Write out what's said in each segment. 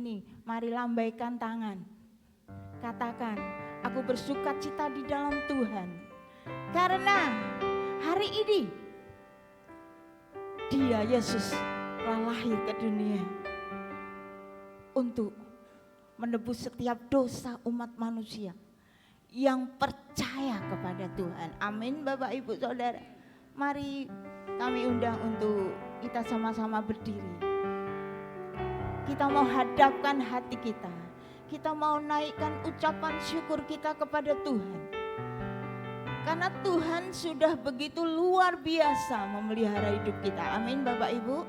Ini, mari lambaikan tangan. Katakan, aku bersuka cita di dalam Tuhan. Karena hari ini Dia, Yesus, telah lahir ke dunia untuk menebus setiap dosa umat manusia yang percaya kepada Tuhan. Amin, Bapak Ibu Saudara. Mari kami undang untuk kita sama-sama berdiri. Kita mau hadapkan hati kita. Kita mau naikkan ucapan syukur kita kepada Tuhan. Karena Tuhan sudah begitu luar biasa memelihara hidup kita. Amin, Bapak Ibu.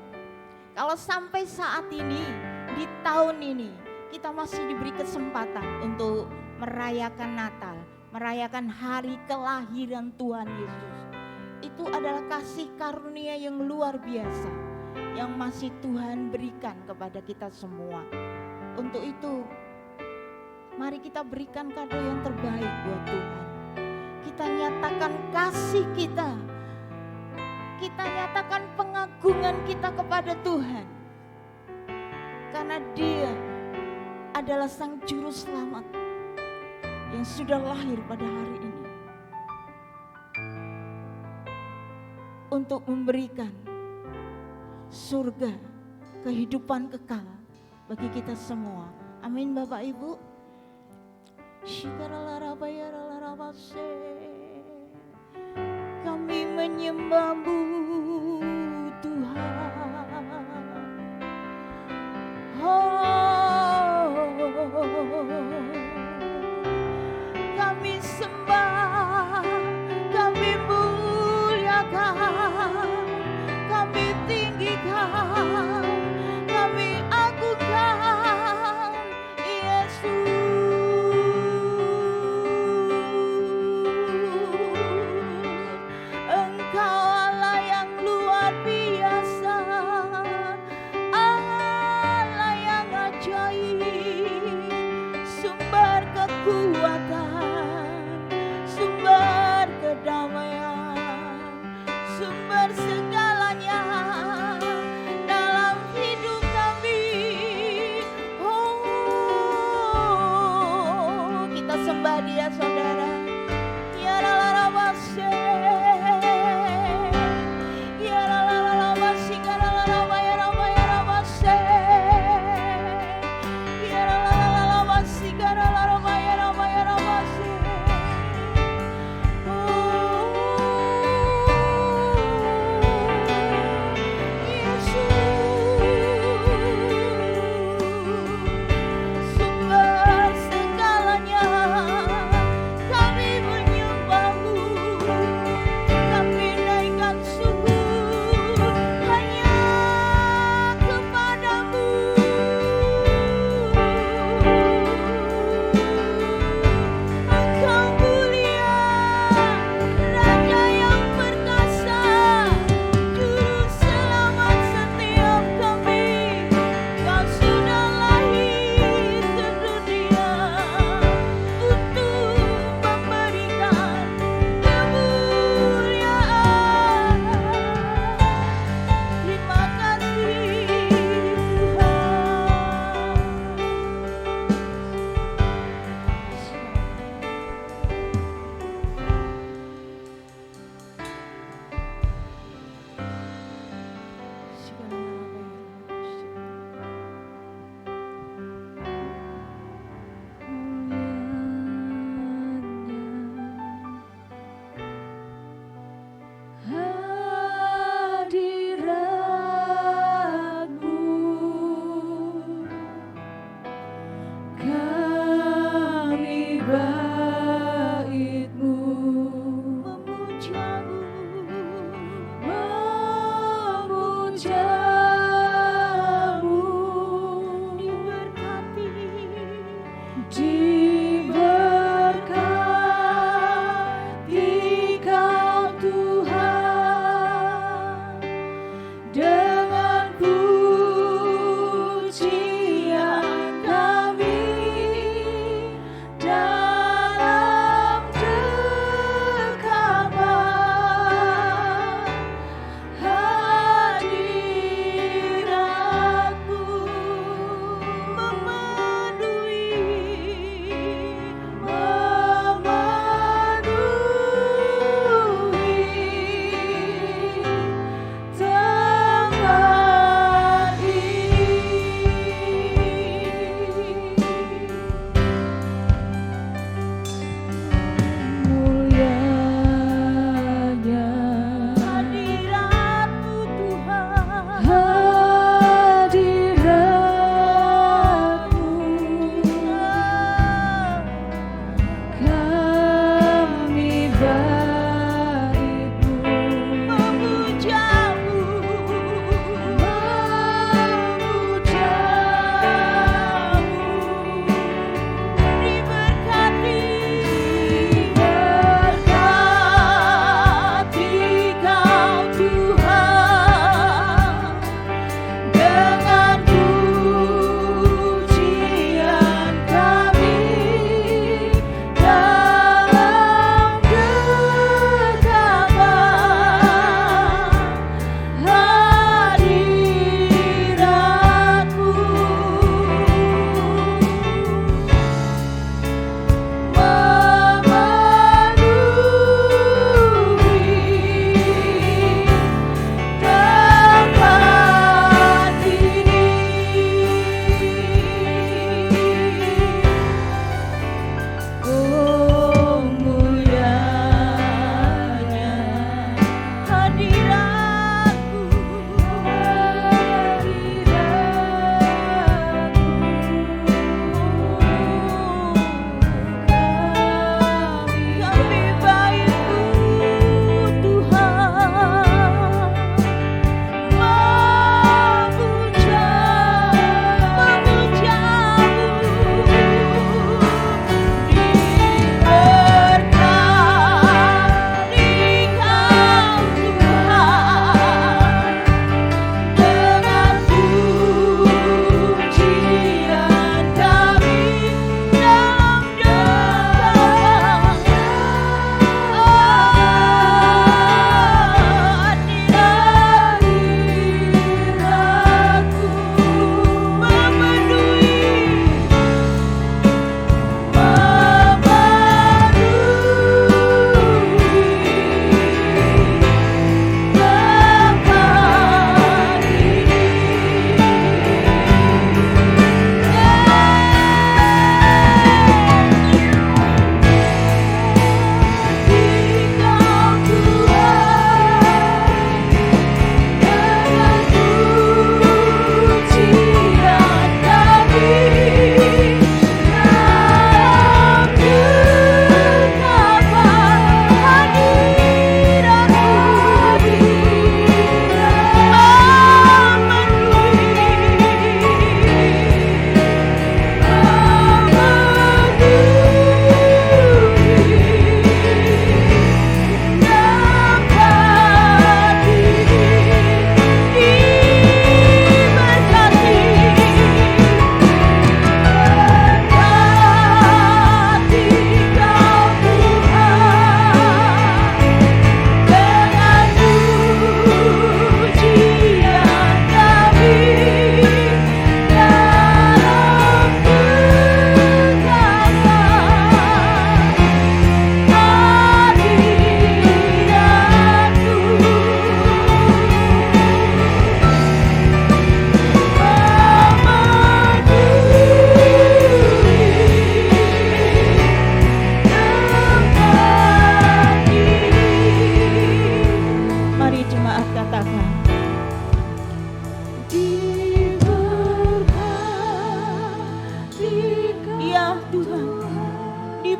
Kalau sampai saat ini, di tahun ini, kita masih diberi kesempatan untuk merayakan Natal, merayakan hari kelahiran Tuhan Yesus. Itu adalah kasih karunia yang luar biasa yang masih Tuhan berikan kepada kita semua. Untuk itu, mari kita berikan kado yang terbaik buat Tuhan. Kita nyatakan kasih kita. Kita nyatakan pengagungan kita kepada Tuhan. Karena Dia adalah Sang Juru Selamat yang sudah lahir pada hari ini. Untuk memberikan surga, kehidupan kekal bagi kita semua. Amin, Bapak Ibu. Kami menyembah-Mu Tuhan. Kami sembah, kami muliakan, kami tinggikan, kami agungkan Yesus. Engkau Allah yang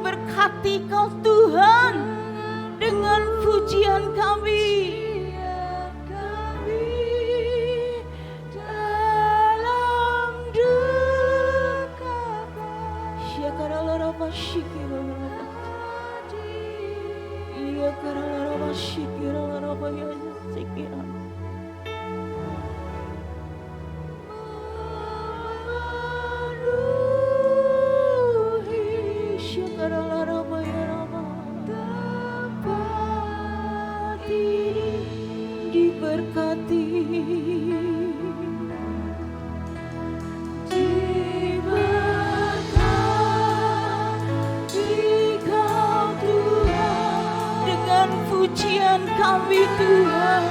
diberkati Kau Tuhan dengan pujian kami. Dalam duka Syakaralarawa Shikiralarawa Iya Karalarawa Shikiralarawa Ya Sikiralarawa diberkati, Kau Tuhan dengan pujian kami Tuhan.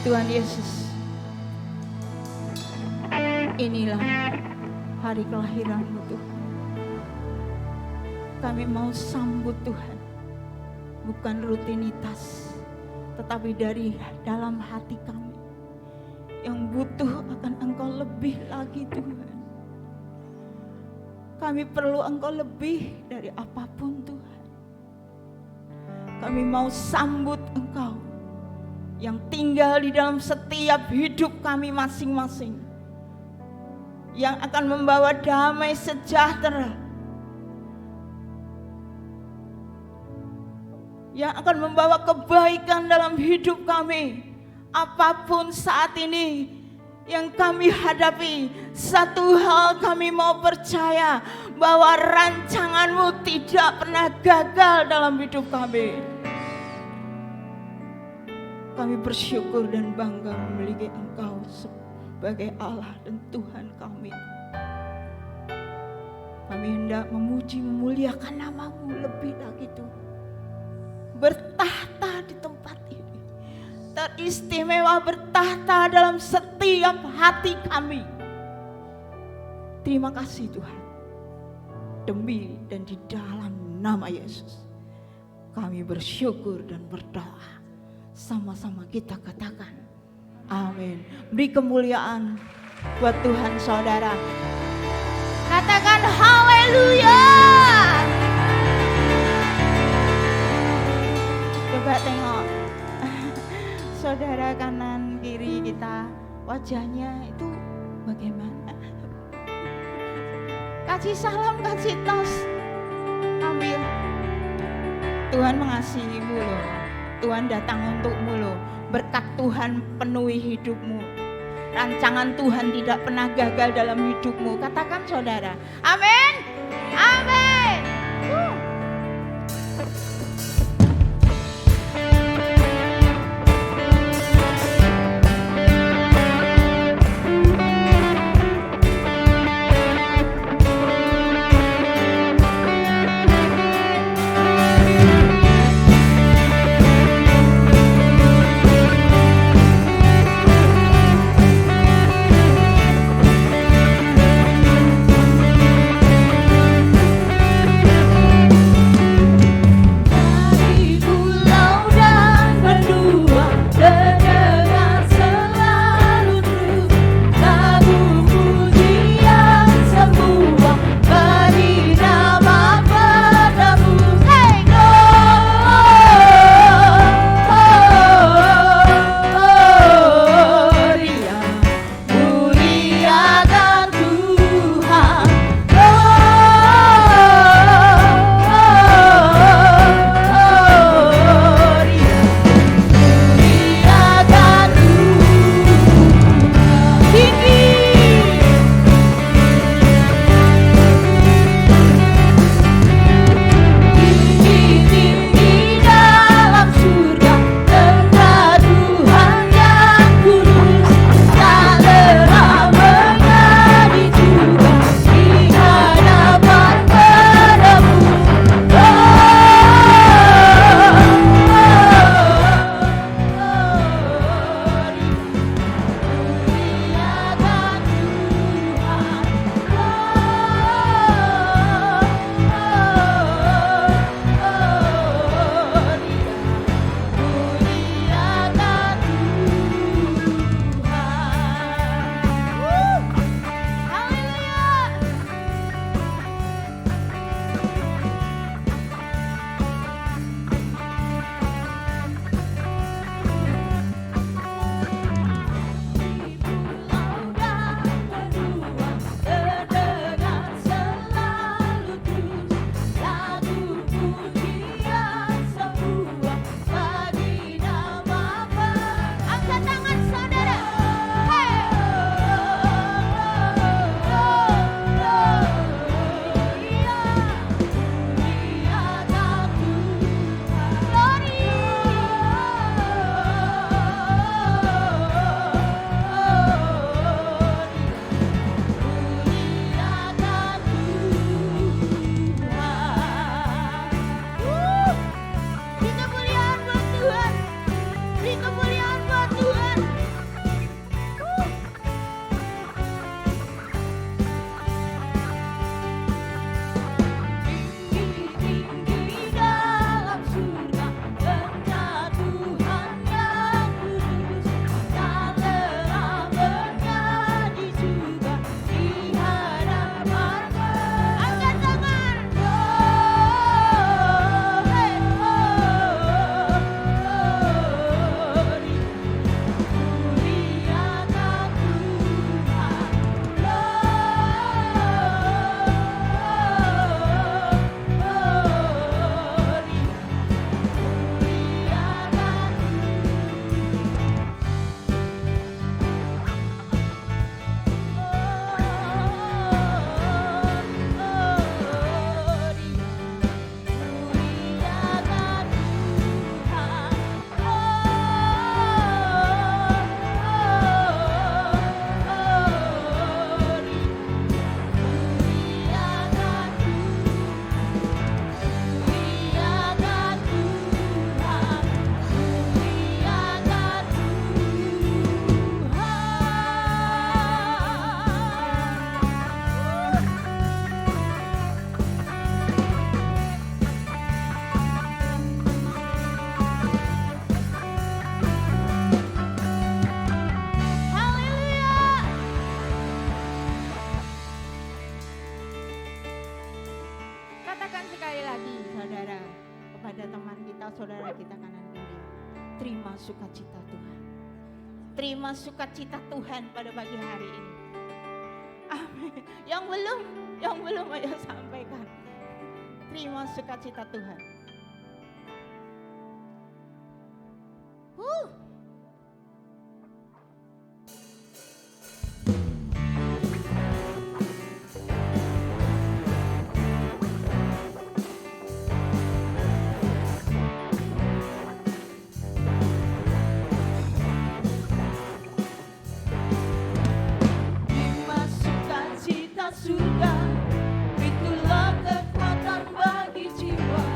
Tuhan Yesus, inilah hari kelahiran-Mu Tuhan. Kami mau sambut Tuhan, bukan rutinitas, tetapi dari dalam hati kami yang butuh akan Engkau lebih lagi Tuhan. Kami perlu Engkau lebih dari apapun Tuhan. Kami mau sambut Engkau yang tinggal di dalam setiap hidup kami masing-masing, yang akan membawa damai sejahtera, yang akan membawa kebaikan dalam hidup kami. Apapun saat ini yang kami hadapi, satu hal kami mau percaya, bahwa rancangan-Mu tidak pernah gagal dalam hidup kami. Kami bersyukur dan bangga memiliki Engkau sebagai Allah dan Tuhan kami. Kami hendak memuji memuliakan nama-Mu lebih lagi Tuhan. Bertahta di tempat ini, teristimewa bertahta dalam setiap hati kami. Terima kasih Tuhan. Demi dan di dalam nama Yesus kami bersyukur dan berdoa. Sama-sama kita katakan amin. Beri kemuliaan buat Tuhan saudara. Katakan haleluya. Coba tengok saudara kanan kiri kita, wajahnya itu bagaimana? Kasih salam, kasih tos. Ambil. Tuhan mengasihimu loh. Tuhan datang untukmu loh. Berkat Tuhan penuhi hidupmu. Rancangan Tuhan tidak pernah gagal dalam hidupmu. Katakan saudara. Amin. Amin. terima sukacita Tuhan. Terima sukacita Tuhan pada pagi hari ini. Amin. Yang belum ayo sampaikan. Terima sukacita Tuhan. Surga, itulah kekuatan bagi jiwa.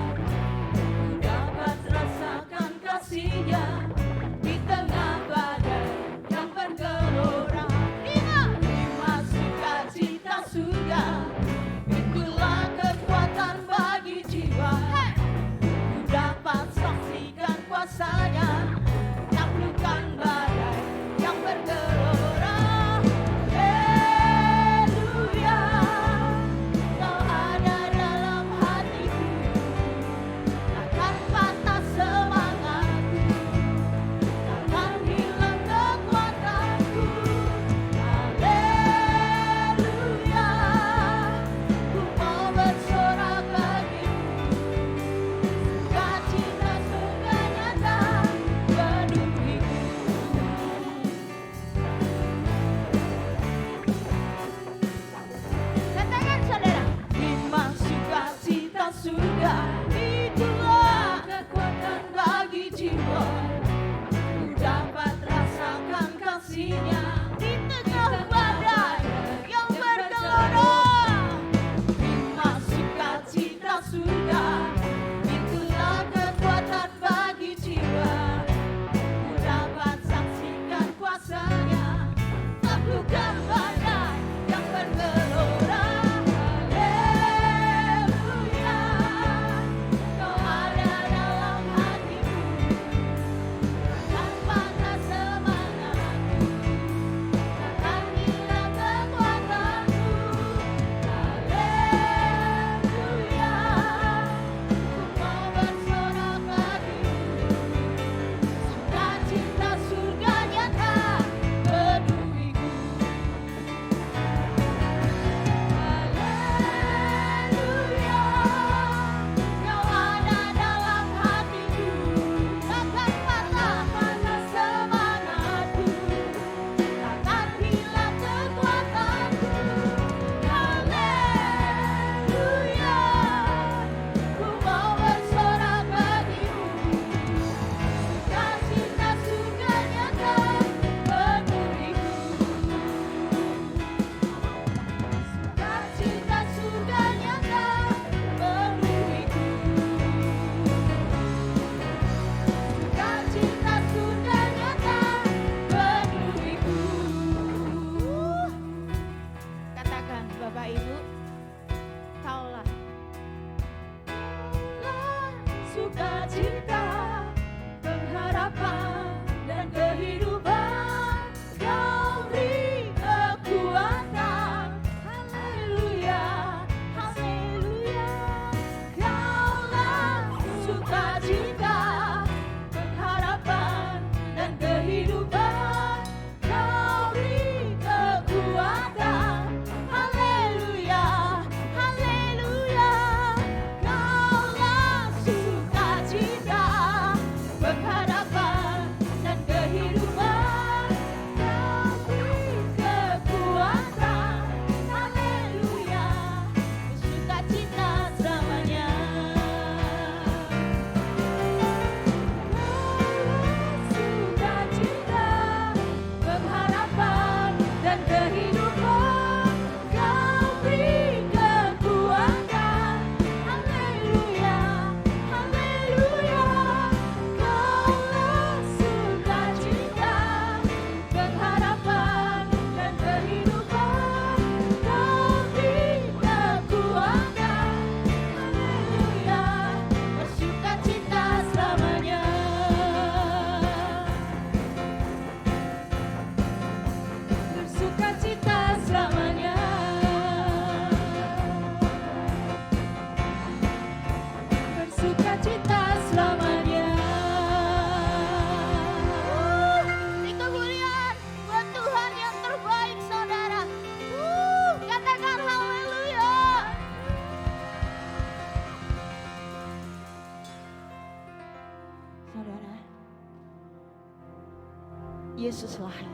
Yesus lahir,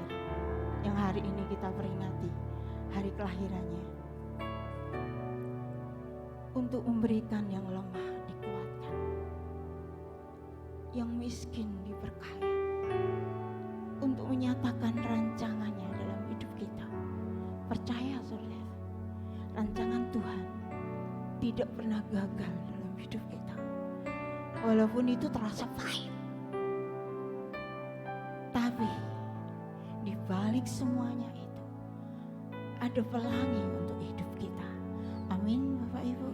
yang hari ini kita peringati hari kelahirannya, untuk memberikan yang lemah dikuatkan, yang miskin diberkaya, untuk menyatakan rancangannya dalam hidup kita. Percaya saudara, rancangan Tuhan tidak pernah gagal dalam hidup kita. Walaupun itu terasa pahit, tapi di balik semuanya itu ada pelangi untuk hidup kita. Amin Bapak Ibu.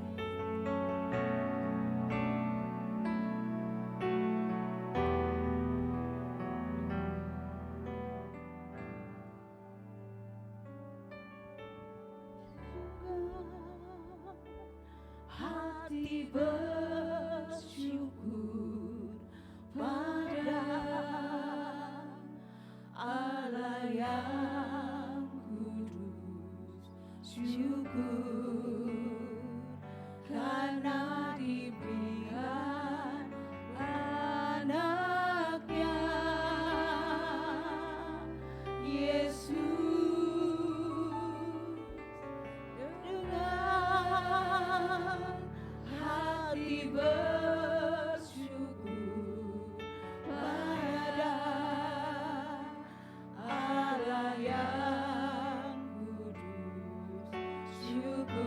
Hati bersyukur pada Allah yang kudus, syukur karena diberikan anaknya Yesus. Dengan hati bersyukur pada Allah yang kudus, syukur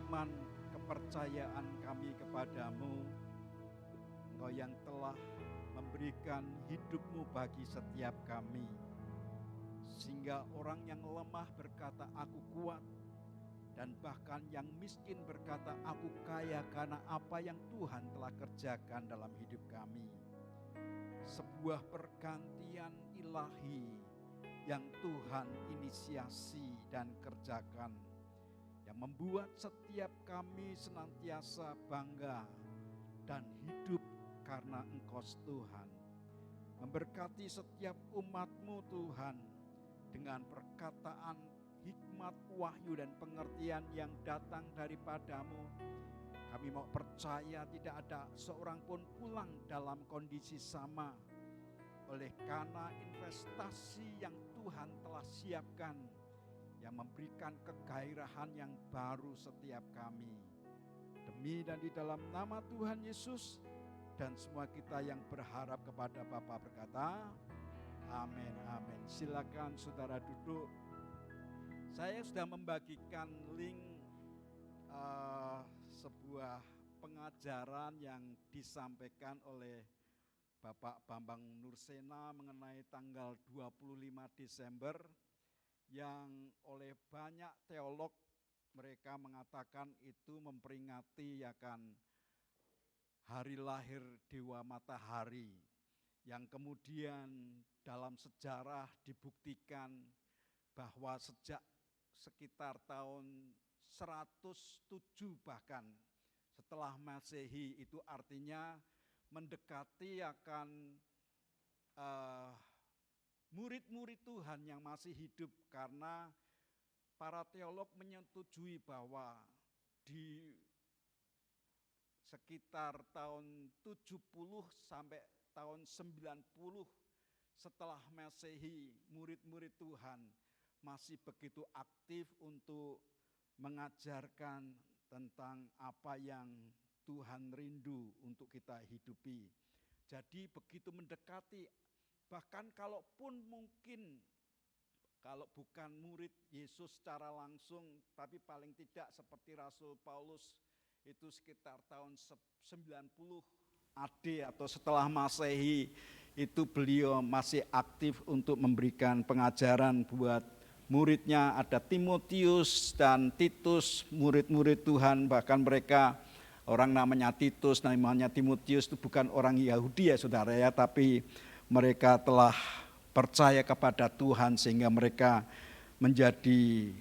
iman, kepercayaan kami kepadamu. Engkau yang telah memberikan hidup-Mu bagi setiap kami. Sehingga orang yang lemah berkata, aku kuat. Dan bahkan yang miskin berkata, aku kaya karena apa yang Tuhan telah kerjakan dalam hidup kami. Sebuah pergantian ilahi yang Tuhan inisiasi dan kerjakan, yang membuat setiap kami senantiasa bangga dan hidup karena Engkau Tuhan. Memberkati setiap umat-Mu Tuhan dengan perkataan hikmat, wahyu dan pengertian yang datang daripada-Mu. Kami mau percaya tidak ada seorang pun pulang dalam kondisi sama. Oleh karena investasi yang Tuhan telah siapkan, yang memberikan kegairahan yang baru setiap kami. Demi dan di dalam nama Tuhan Yesus, dan semua kita yang berharap kepada Bapa berkata, amin, amin. Silakan saudara duduk. Saya sudah membagikan link sebuah pengajaran yang disampaikan oleh Bapak Bambang Nursena mengenai tanggal 25 Desember yang oleh banyak teolog mereka mengatakan itu memperingati akan hari lahir Dewa Matahari yang kemudian dalam sejarah dibuktikan bahwa sejak sekitar tahun 107 bahkan setelah Masehi, itu artinya mendekati akan murid-murid Tuhan yang masih hidup, karena para teolog menyetujui bahwa di sekitar tahun 70 sampai tahun 90 setelah Masehi, murid-murid Tuhan masih begitu aktif untuk mengajarkan tentang apa yang Tuhan rindu untuk kita hidupi. Jadi begitu mendekati, bahkan kalaupun mungkin kalau bukan murid Yesus secara langsung, tapi paling tidak seperti Rasul Paulus itu sekitar tahun 90 AD atau setelah Masehi, itu beliau masih aktif untuk memberikan pengajaran buat muridnya. Ada Timotius dan Titus, murid-murid Tuhan, bahkan mereka orang namanya Titus, namanya Timotius itu bukan orang Yahudi ya saudara ya, tapi mereka telah percaya kepada Tuhan sehingga mereka menjadi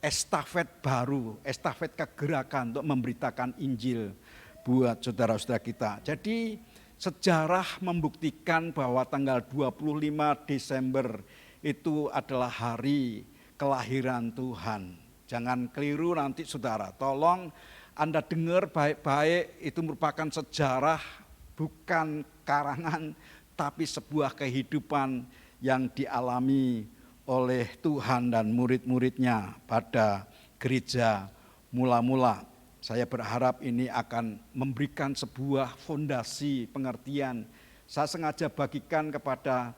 estafet baru, estafet kegerakan untuk memberitakan Injil buat saudara-saudara kita. Jadi sejarah membuktikan bahwa tanggal 25 Desember itu adalah hari kelahiran Tuhan. Jangan keliru nanti saudara, tolong Anda dengar baik-baik, itu merupakan sejarah, bukan karangan, tapi sebuah kehidupan yang dialami oleh Tuhan dan murid-muridnya pada gereja mula-mula. Saya berharap ini akan memberikan sebuah fondasi pengertian. Saya sengaja bagikan kepada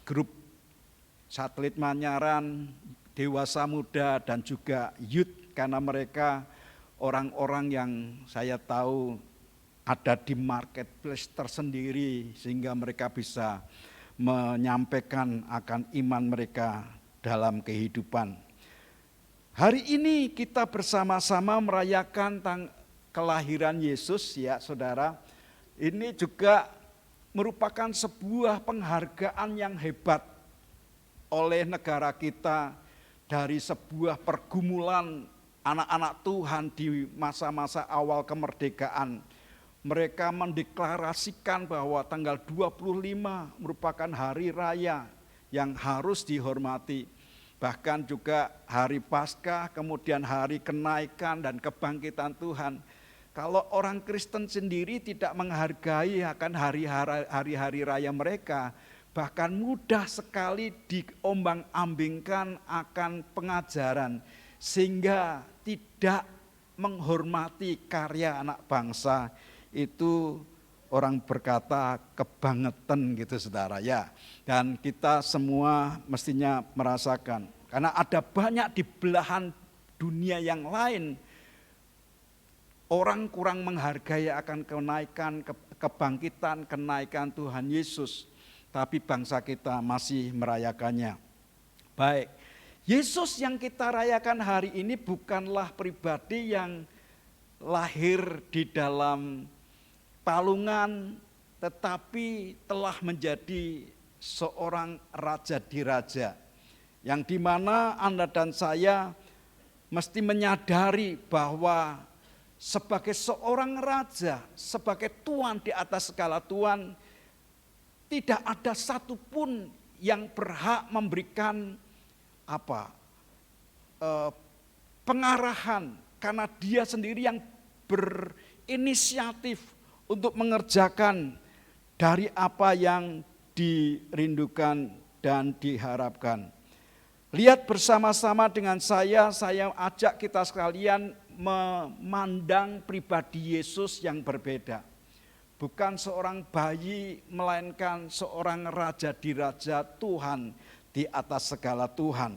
grup Satelit Manyaran, Dewasa Muda dan juga Youth, karena mereka orang-orang yang saya tahu ada di marketplace tersendiri sehingga mereka bisa menyampaikan akan iman mereka dalam kehidupan. Hari ini kita bersama-sama merayakan kelahiran Yesus ya saudara. Ini juga merupakan sebuah penghargaan yang hebat oleh negara kita dari sebuah pergumulan anak-anak Tuhan di masa-masa awal kemerdekaan. Mereka mendeklarasikan bahwa tanggal 25 merupakan hari raya yang harus dihormati. Bahkan juga hari Paskah, kemudian hari kenaikan dan kebangkitan Tuhan. Kalau orang Kristen sendiri tidak menghargai akan hari-hari raya mereka, bahkan mudah sekali diombang-ambingkan akan pengajaran, sehingga tidak menghormati karya anak bangsa. Itu orang berkata kebangetan gitu saudara ya. Dan kita semua mestinya merasakan, karena ada banyak di belahan dunia yang lain orang kurang menghargai akan kebangkitan, kenaikan Tuhan Yesus. Tapi bangsa kita masih merayakannya. Baik, Yesus yang kita rayakan hari ini bukanlah pribadi yang lahir di dalam palungan, tetapi telah menjadi seorang raja di raja. Yang dimana Anda dan saya mesti menyadari bahwa sebagai seorang raja, sebagai Tuhan di atas segala Tuhan, tidak ada satupun yang berhak memberikan pengarahan, karena dia sendiri yang berinisiatif untuk mengerjakan dari apa yang dirindukan dan diharapkan. Lihat bersama-sama dengan saya ajak kita sekalian memandang pribadi Yesus yang berbeda. Bukan seorang bayi, melainkan seorang raja di raja, Tuhan di atas segala Tuhan.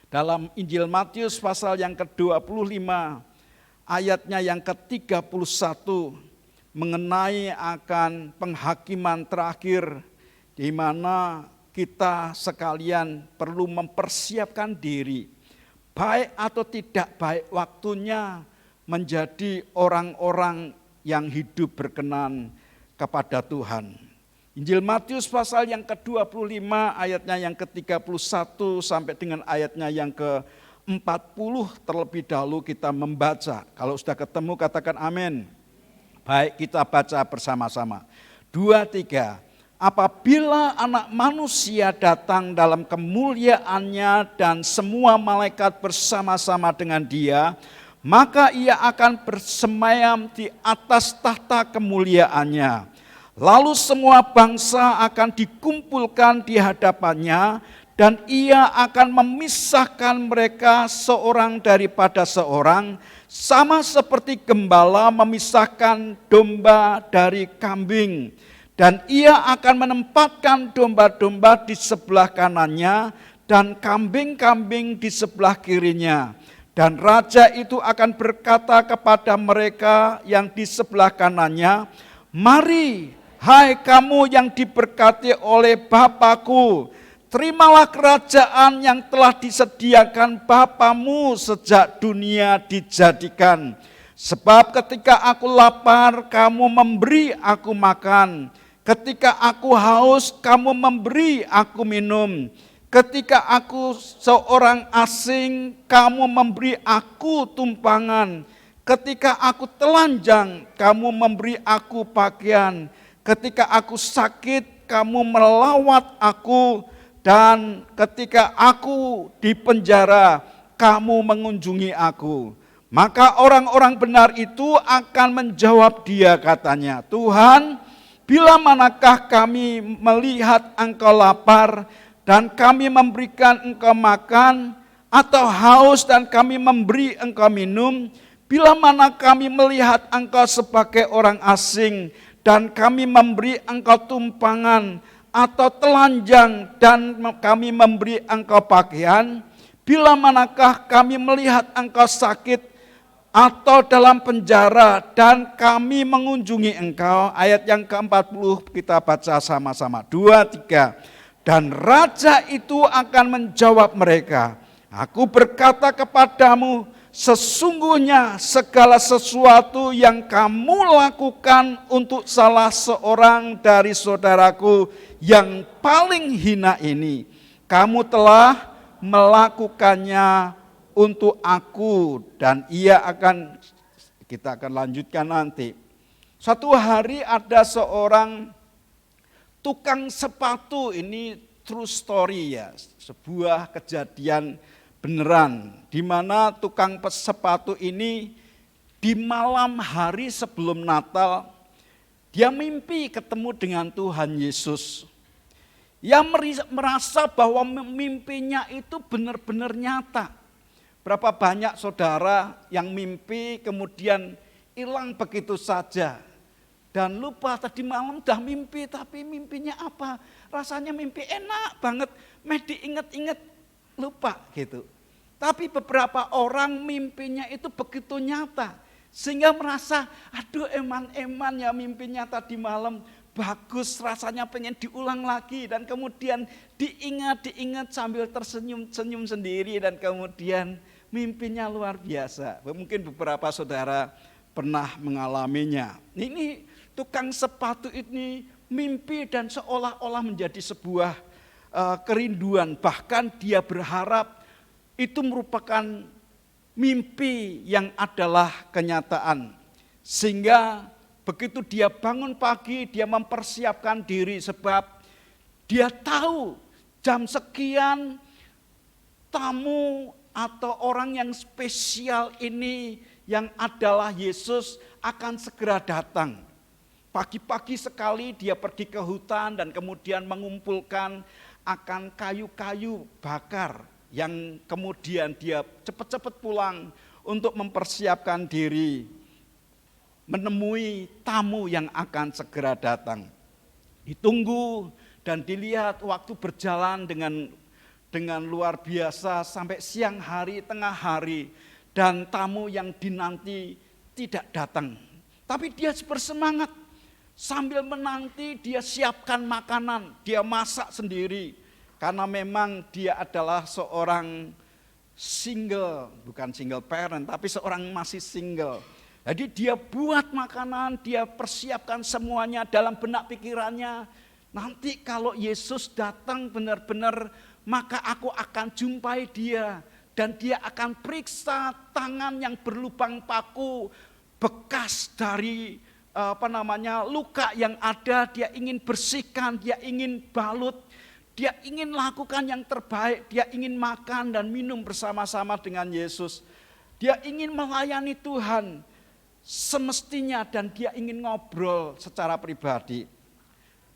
Dalam Injil Matius pasal yang ke-25, ayatnya yang ke-31, mengenai akan penghakiman terakhir, di mana kita sekalian perlu mempersiapkan diri, baik atau tidak baik waktunya menjadi orang-orang yang hidup berkenan kepada Tuhan. Injil Matius pasal yang ke-25 ayatnya yang ke-31 sampai dengan ayatnya yang ke-40 terlebih dahulu kita membaca. Kalau sudah ketemu katakan amin. Baik, kita baca bersama-sama. 2, 3. Apabila Anak Manusia datang dalam kemuliaannya dan semua malaikat bersama-sama dengan Dia, maka Ia akan bersemayam di atas tahta kemuliaannya. Lalu semua bangsa akan dikumpulkan di hadapannya, dan Ia akan memisahkan mereka seorang daripada seorang, sama seperti gembala memisahkan domba dari kambing. Dan Ia akan menempatkan domba-domba di sebelah kanannya dan kambing-kambing di sebelah kirinya. Dan raja itu akan berkata kepada mereka yang di sebelah kanannya, "Mari, hai kamu yang diberkati oleh Bapa-Ku, terimalah kerajaan yang telah disediakan Bapamu sejak dunia dijadikan. Sebab ketika aku lapar, kamu memberi aku makan. Ketika aku haus, kamu memberi aku minum. Ketika aku seorang asing, kamu memberi aku tumpangan. Ketika aku telanjang, kamu memberi aku pakaian. Ketika aku sakit, kamu melawat aku. Dan ketika aku di penjara, kamu mengunjungi aku." Maka orang-orang benar itu akan menjawab dia, katanya, "Tuhan, bila manakah kami melihat Engkau lapar dan kami memberikan Engkau makan, atau haus dan kami memberi Engkau minum? Bila mana kami melihat Engkau sebagai orang asing dan kami memberi Engkau tumpangan, atau telanjang dan kami memberi Engkau pakaian? Bila manakah kami melihat Engkau sakit atau dalam penjara dan kami mengunjungi Engkau?" Ayat yang ke-40 kita baca sama-sama. 2, 3. Dan raja itu akan menjawab mereka, "Aku berkata kepadamu, sesungguhnya segala sesuatu yang kamu lakukan untuk salah seorang dari saudaraku yang paling hina ini, kamu telah melakukannya untuk aku." Dan kita akan lanjutkan nanti. Suatu hari ada seorang tukang sepatu, ini true story ya, sebuah kejadian beneran, di mana tukang sepatu ini di malam hari sebelum Natal, dia mimpi ketemu dengan Tuhan Yesus. Ia merasa bahwa mimpinya itu benar-benar nyata. Berapa banyak saudara yang mimpi kemudian hilang begitu saja. Dan lupa tadi malam udah mimpi, tapi mimpinya apa? Rasanya mimpi enak banget, diinget-inget lupa gitu. Tapi beberapa orang mimpinya itu begitu nyata, Sehingga merasa, aduh eman-eman ya mimpinya tadi malam, bagus, rasanya pengen diulang lagi. Dan kemudian diingat sambil tersenyum-senyum sendiri. Dan kemudian mimpinya luar biasa. Mungkin beberapa saudara pernah mengalaminya. Ini tukang sepatu ini mimpi dan seolah-olah menjadi sebuah kerinduan. Bahkan dia berharap itu merupakan mimpi yang adalah kenyataan. Sehingga begitu dia bangun pagi, dia mempersiapkan diri sebab dia tahu jam sekian tamu atau orang yang spesial ini yang adalah Yesus akan segera datang. Pagi-pagi sekali dia pergi ke hutan dan kemudian mengumpulkan akan kayu-kayu bakar yang kemudian dia cepat-cepat pulang untuk mempersiapkan diri menemui tamu yang akan segera datang. Ditunggu dan dilihat waktu berjalan dengan luar biasa sampai siang hari, tengah hari, dan tamu yang dinanti tidak datang. Tapi dia bersemangat, sambil menanti dia siapkan makanan, dia masak sendiri. Karena memang dia adalah seorang single, bukan single parent, tapi seorang masih single. Jadi dia buat makanan, dia persiapkan semuanya dalam benak pikirannya. Nanti kalau Yesus datang benar-benar, maka aku akan jumpai dia. Dan dia akan periksa tangan yang berlubang paku, bekas dari luka yang ada, dia ingin bersihkan, dia ingin balut, dia ingin lakukan yang terbaik, dia ingin makan dan minum bersama-sama dengan Yesus. Dia ingin melayani Tuhan semestinya dan dia ingin ngobrol secara pribadi.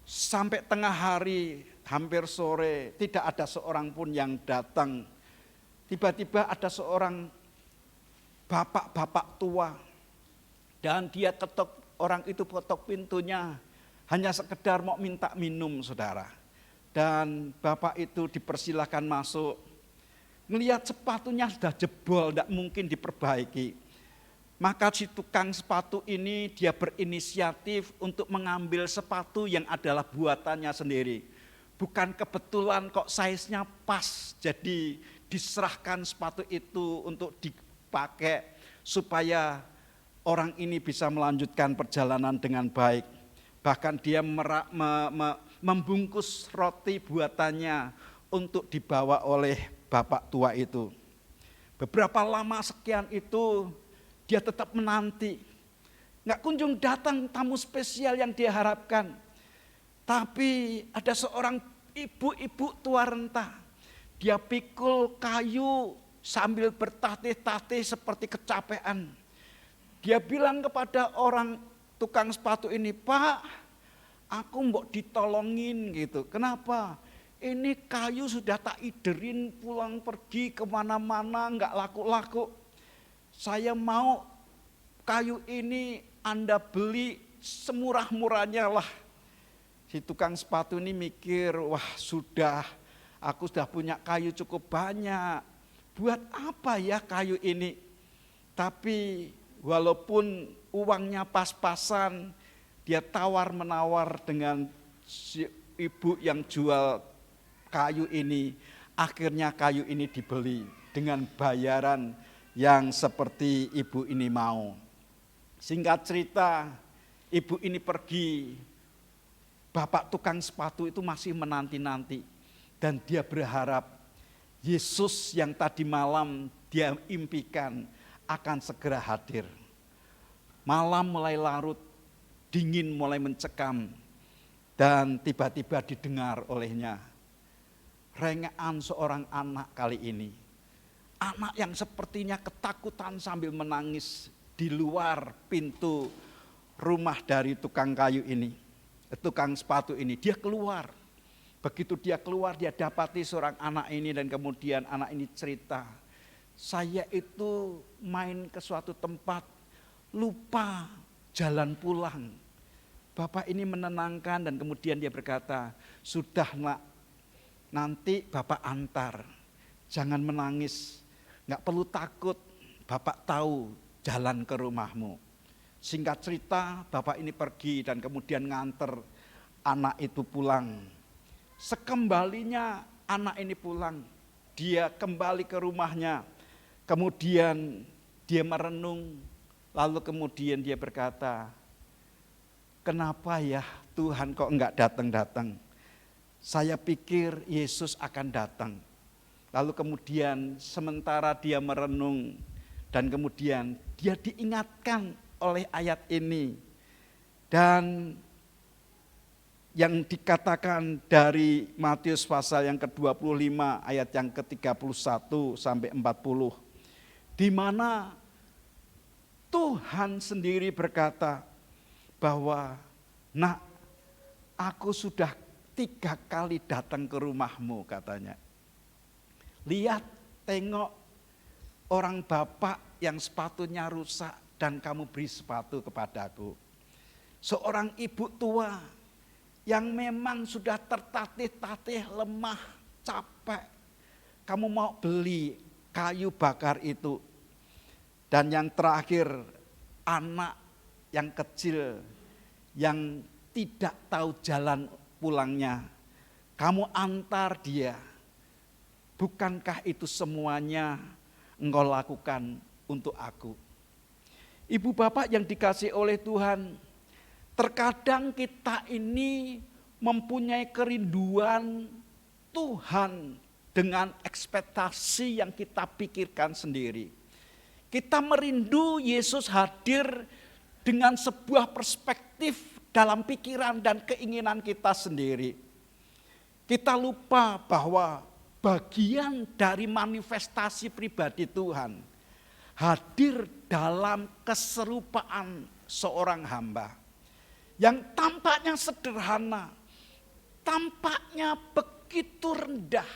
Sampai tengah hari, hampir sore, tidak ada seorang pun yang datang. Tiba-tiba ada seorang bapak-bapak tua dan dia orang itu ketok pintunya hanya sekedar mau minta minum, saudara. Dan bapak itu dipersilahkan masuk. Melihat sepatunya sudah jebol, tidak mungkin diperbaiki. Maka si tukang sepatu ini dia berinisiatif untuk mengambil sepatu yang adalah buatannya sendiri. Bukan kebetulan kok size-nya pas, jadi diserahkan sepatu itu untuk dipakai supaya orang ini bisa melanjutkan perjalanan dengan baik. Bahkan dia membungkus roti buatannya untuk dibawa oleh bapak tua itu. Beberapa lama sekian itu dia tetap menanti. Nggak kunjung datang tamu spesial yang dia harapkan. Tapi ada seorang ibu-ibu tua renta. Dia pikul kayu sambil bertatih-tatih seperti kecapean. Dia bilang kepada orang tukang sepatu ini, "Pak, aku mbok ditolongin gitu." Kenapa? Ini kayu sudah tak iderin pulang pergi kemana-mana, nggak laku-laku. Saya mau kayu ini Anda beli semurah-murahnya lah. Si tukang sepatu ini mikir, wah aku sudah punya kayu cukup banyak. Buat apa ya kayu ini? Tapi walaupun uangnya pas-pasan, dia tawar-menawar dengan si ibu yang jual kayu ini. Akhirnya kayu ini dibeli dengan bayaran yang seperti ibu ini mau. Singkat cerita, ibu ini pergi. Bapak tukang sepatu itu masih menanti-nanti. Dan dia berharap Yesus yang tadi malam dia impikan akan segera hadir. Malam mulai larut, dingin mulai mencekam. Dan tiba-tiba didengar olehnya rengean seorang anak kali ini. Anak yang sepertinya ketakutan sambil menangis di luar pintu rumah dari tukang kayu ini. Tukang sepatu ini, dia keluar. Begitu dia keluar, dia dapati seorang anak ini dan kemudian anak ini cerita, "Saya itu main ke suatu tempat, lupa jalan pulang." Bapak ini menenangkan dan kemudian dia berkata, "Sudah nak, nanti Bapak antar. Jangan menangis, gak perlu takut. Bapak tahu jalan ke rumahmu. Singkat cerita, bapak ini pergi dan kemudian nganter anak itu pulang. Sekembalinya anak ini pulang, dia kembali ke rumahnya. Kemudian dia merenung, lalu kemudian dia berkata, kenapa ya Tuhan kok enggak datang-datang? Saya pikir Yesus akan datang. Lalu kemudian sementara dia merenung dan kemudian dia diingatkan oleh ayat ini. Dan yang dikatakan dari Matius pasal yang ke-25 ayat yang ke-31 sampai 40. Di mana Tuhan sendiri berkata bahwa, nak, aku sudah 3 kali datang ke rumahmu katanya. Lihat, tengok orang bapak yang sepatunya rusak dan kamu beri sepatu kepadaku. Seorang ibu tua yang memang sudah tertatih-tatih, lemah, capek. Kamu mau beli kayu bakar itu. Dan yang terakhir, anak yang kecil yang tidak tahu jalan pulangnya. Kamu antar dia. Bukankah itu semuanya engkau lakukan untuk aku? Ibu bapak yang dikasihi oleh Tuhan, terkadang kita ini mempunyai kerinduan Tuhan dengan ekspektasi yang kita pikirkan sendiri. Kita merindu Yesus hadir dengan sebuah perspektif dalam pikiran dan keinginan kita sendiri. Kita lupa bahwa bagian dari manifestasi pribadi Tuhan hadir dalam keserupaan seorang hamba yang tampaknya sederhana, tampaknya begitu rendah,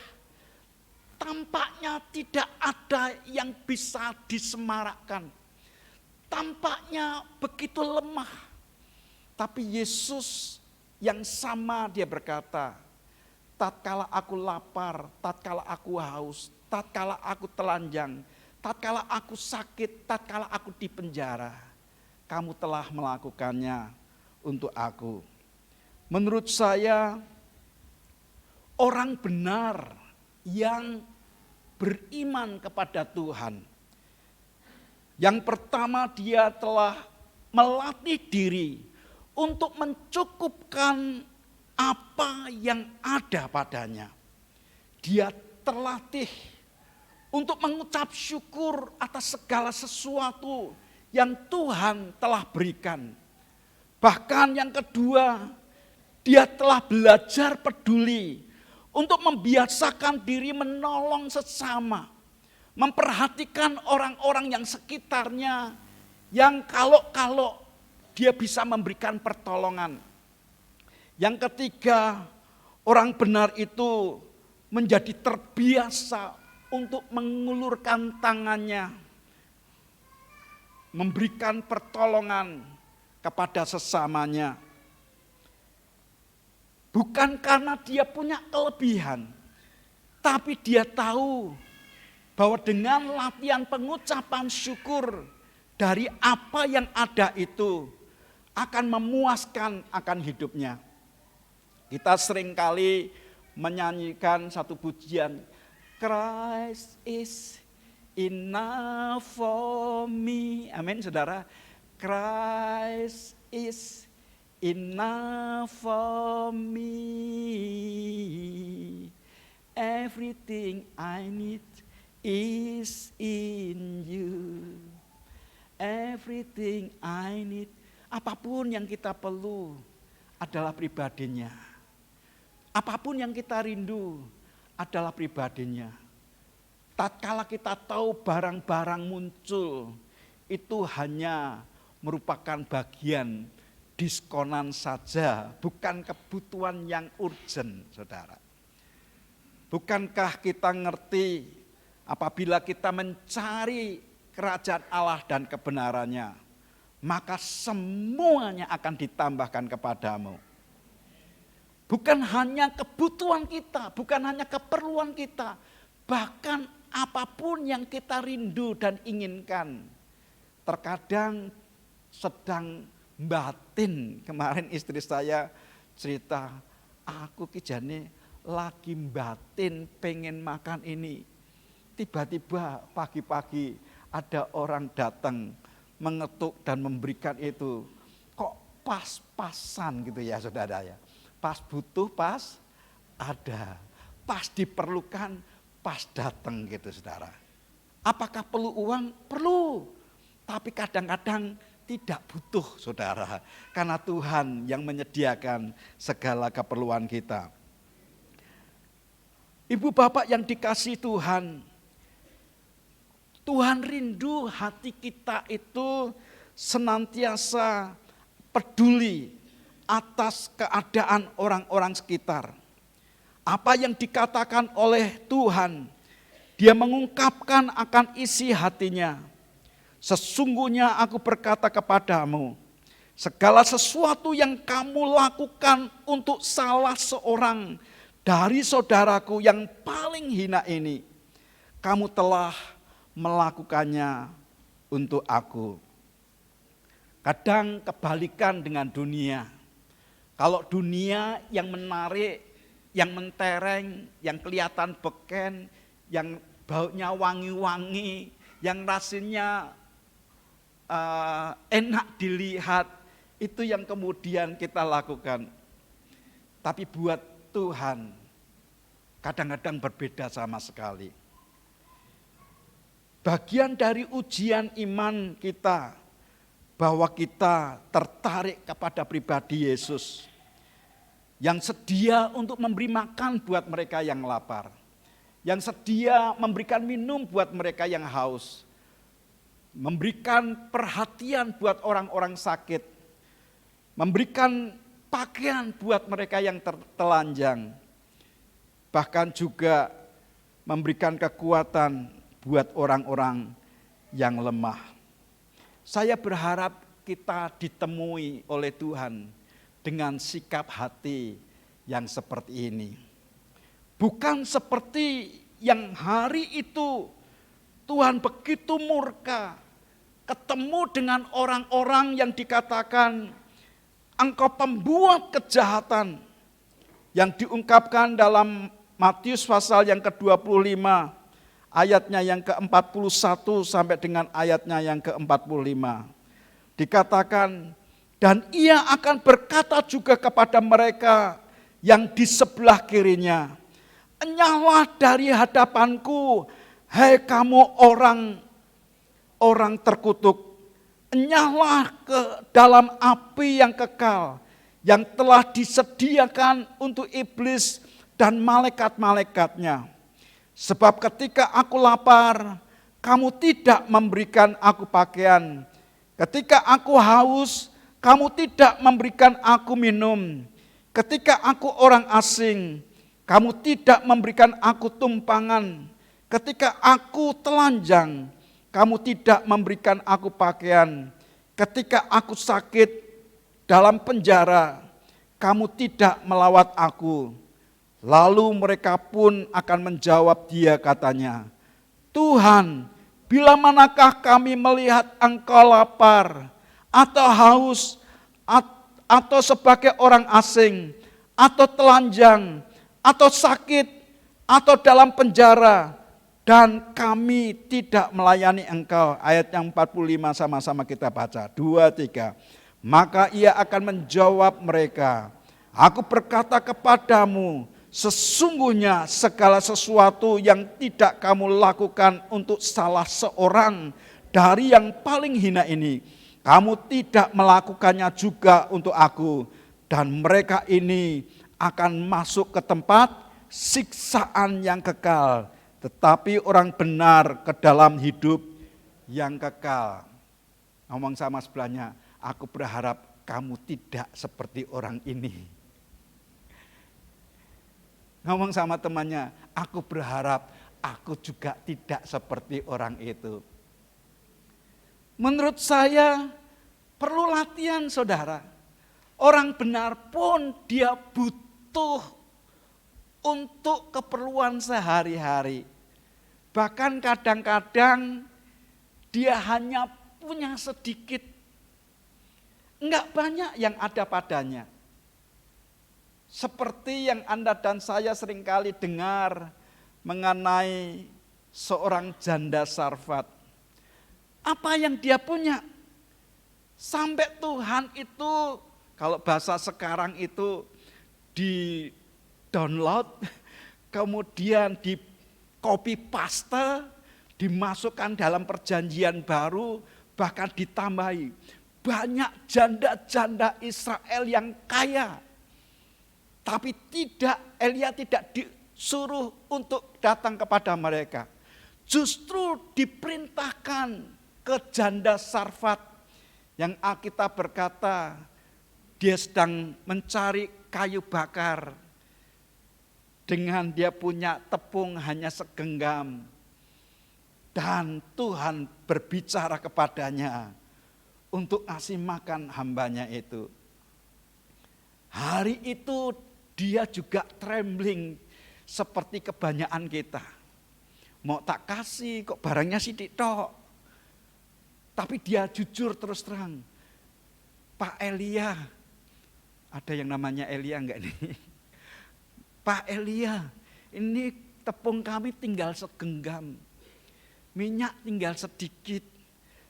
tampaknya tidak ada yang bisa disemarakkan, tampaknya begitu lemah. Tapi Yesus yang sama dia berkata, tatkala aku lapar, tatkala aku haus, tatkala aku telanjang, tatkala aku sakit, tatkala aku di penjara, kamu telah melakukannya untuk aku. Menurut saya, orang benar yang beriman kepada Tuhan, yang pertama dia telah melatih diri untuk mencukupkan apa yang ada padanya. Dia terlatih untuk mengucap syukur atas segala sesuatu yang Tuhan telah berikan. Bahkan yang kedua, dia telah belajar peduli untuk membiasakan diri menolong sesama, memperhatikan orang-orang yang sekitarnya, yang kalau dia bisa memberikan pertolongan. Yang ketiga, orang benar itu menjadi terbiasa untuk mengulurkan tangannya, memberikan pertolongan kepada sesamanya. Bukan karena dia punya kelebihan, tapi dia tahu bahwa dengan latihan pengucapan syukur dari apa yang ada itu akan memuaskan akan hidupnya. Kita seringkali menyanyikan satu pujian, Christ is enough for me. Amin, saudara. Christ is enough for me. Everything I need is in you. Everything I need. Apapun yang kita perlu adalah pribadinya. Apapun yang kita rindu adalah pribadinya. Tatkala kita tahu barang-barang muncul, itu hanya merupakan bagian diskonan saja, bukan kebutuhan yang urgent, saudara. Bukankah kita ngerti apabila kita mencari kerajaan Allah dan kebenarannya, maka semuanya akan ditambahkan kepadamu. Bukan hanya kebutuhan kita, bukan hanya keperluan kita, bahkan apapun yang kita rindu dan inginkan, terkadang sedang batin. Kemarin istri saya cerita, aku kijane lagi batin pengen makan ini. Tiba-tiba pagi-pagi ada orang datang mengetuk dan memberikan itu. Kok pas-pasan gitu ya saudara ya. Pas butuh, pas ada. Pas diperlukan, pas datang gitu saudara. Apakah perlu uang? Perlu. Tapi kadang-kadang tidak butuh saudara. Karena Tuhan yang menyediakan segala keperluan kita. Ibu bapak yang dikasihi Tuhan. Tuhan rindu hati kita itu senantiasa peduli atas keadaan orang-orang sekitar. Apa yang dikatakan oleh Tuhan, Dia mengungkapkan akan isi hatinya. Sesungguhnya aku berkata kepadamu, segala sesuatu yang kamu lakukan untuk salah seorang dari saudaraku yang paling hina ini, kamu telah melakukannya untuk aku. Kadang kebalikan dengan dunia. Kalau dunia yang menarik, yang mentereng, yang kelihatan beken, yang baunya wangi-wangi, yang rasanya enak dilihat, itu yang kemudian kita lakukan. Tapi buat Tuhan, kadang-kadang berbeda sama sekali. Bagian dari ujian iman kita, bahwa kita tertarik kepada pribadi Yesus yang sedia untuk memberi makan buat mereka yang lapar, yang sedia memberikan minum buat mereka yang haus, memberikan perhatian buat orang-orang sakit, memberikan pakaian buat mereka yang telanjang, bahkan juga memberikan kekuatan buat orang-orang yang lemah. Saya berharap kita ditemui oleh Tuhan dengan sikap hati yang seperti ini. Bukan seperti yang hari itu Tuhan begitu murka, ketemu dengan orang-orang yang dikatakan engkau pembuat kejahatan, yang diungkapkan dalam Matius pasal yang ke-25, ayatnya yang ke-41 sampai dengan ayatnya yang ke-45. Dikatakan, dan ia akan berkata juga kepada mereka yang di sebelah kirinya, enyahlah dari hadapanku, hai kamu orang terkutuk, enyahlah ke dalam api yang kekal, yang telah disediakan untuk iblis dan malaikat-malaikatnya. Sebab ketika aku lapar, kamu tidak memberikan aku pakaian. Ketika aku haus, kamu tidak memberikan aku minum. Ketika aku orang asing, kamu tidak memberikan aku tumpangan. Ketika aku telanjang, kamu tidak memberikan aku pakaian. Ketika aku sakit dalam penjara, kamu tidak melawat aku. Lalu mereka pun akan menjawab dia katanya, Tuhan, bila manakah kami melihat engkau lapar, atau haus, atau sebagai orang asing, atau telanjang, atau sakit, atau dalam penjara, dan kami tidak melayani engkau. Ayat yang 45 sama-sama kita baca, 2, 3. Maka ia akan menjawab mereka, aku berkata kepadamu, sesungguhnya segala sesuatu yang tidak kamu lakukan untuk salah seorang dari yang paling hina ini, kamu tidak melakukannya juga untuk aku. Dan mereka ini akan masuk ke tempat siksaan yang kekal, tetapi orang benar ke dalam hidup yang kekal. Ngomong sama sebelahnya, aku berharap kamu tidak seperti orang ini. Ngomong sama temannya, aku berharap aku juga tidak seperti orang itu. Menurut saya perlu latihan saudara. Orang benar pun dia butuh untuk keperluan sehari-hari. Bahkan kadang-kadang dia hanya punya sedikit, enggak banyak yang ada padanya. Seperti yang Anda dan saya seringkali dengar mengenai seorang janda Sarfat. Apa yang dia punya? Sampai Tuhan itu, kalau bahasa sekarang itu di download, kemudian di copy paste, dimasukkan dalam perjanjian baru, bahkan ditambahi. Banyak janda-janda Israel yang kaya. Tapi Elia tidak disuruh untuk datang kepada mereka. Justru diperintahkan ke janda Sarfat yang Alkitab berkata dia sedang mencari kayu bakar. Dengan dia punya tepung hanya segenggam. Dan Tuhan berbicara kepadanya untuk ngasih makan hambanya itu. Hari itu dia juga trembling seperti kebanyakan kita. Mau tak kasih kok barangnya sidik tok. Tapi dia jujur terus terang. Pak Elia, ada yang namanya Elia enggak nih? Pak Elia, ini tepung kami tinggal segenggam. Minyak tinggal sedikit.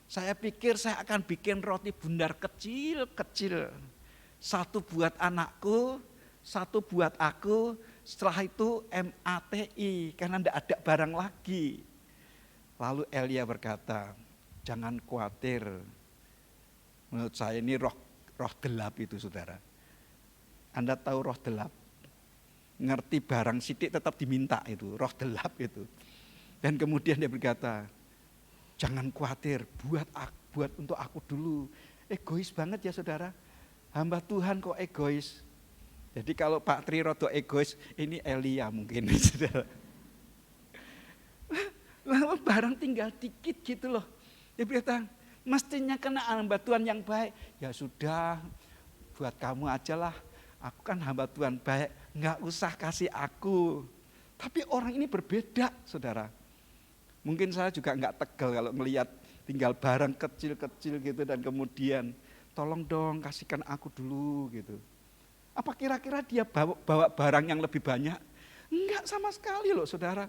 Saya pikir saya akan bikin roti bundar kecil-kecil. Satu buat anakku, satu buat aku. Setelah itu MATI, karena tidak ada barang lagi. Lalu Elia berkata, jangan khawatir. Menurut saya ini roh gelap itu saudara. Anda tahu roh gelap? Ngerti barang sidik tetap diminta itu, roh gelap itu. Dan kemudian dia berkata, jangan khawatir, buat untuk aku dulu. Egois banget ya saudara. Hamba Tuhan kok egois. Jadi kalau Pak Tri rodo egois, ini Elia mungkin saudara. Lalu barang tinggal dikit gitu loh. Dia berkata, mestinya kena hamba Tuhan yang baik. Ya sudah, buat kamu aja lah. Aku kan hamba Tuhan baik, nggak usah kasih aku. Tapi orang ini berbeda, saudara. Mungkin saya juga nggak tegal kalau melihat tinggal barang kecil-kecil gitu dan kemudian tolong dong kasihkan aku dulu gitu. Apa kira-kira dia bawa barang yang lebih banyak? Enggak sama sekali loh saudara.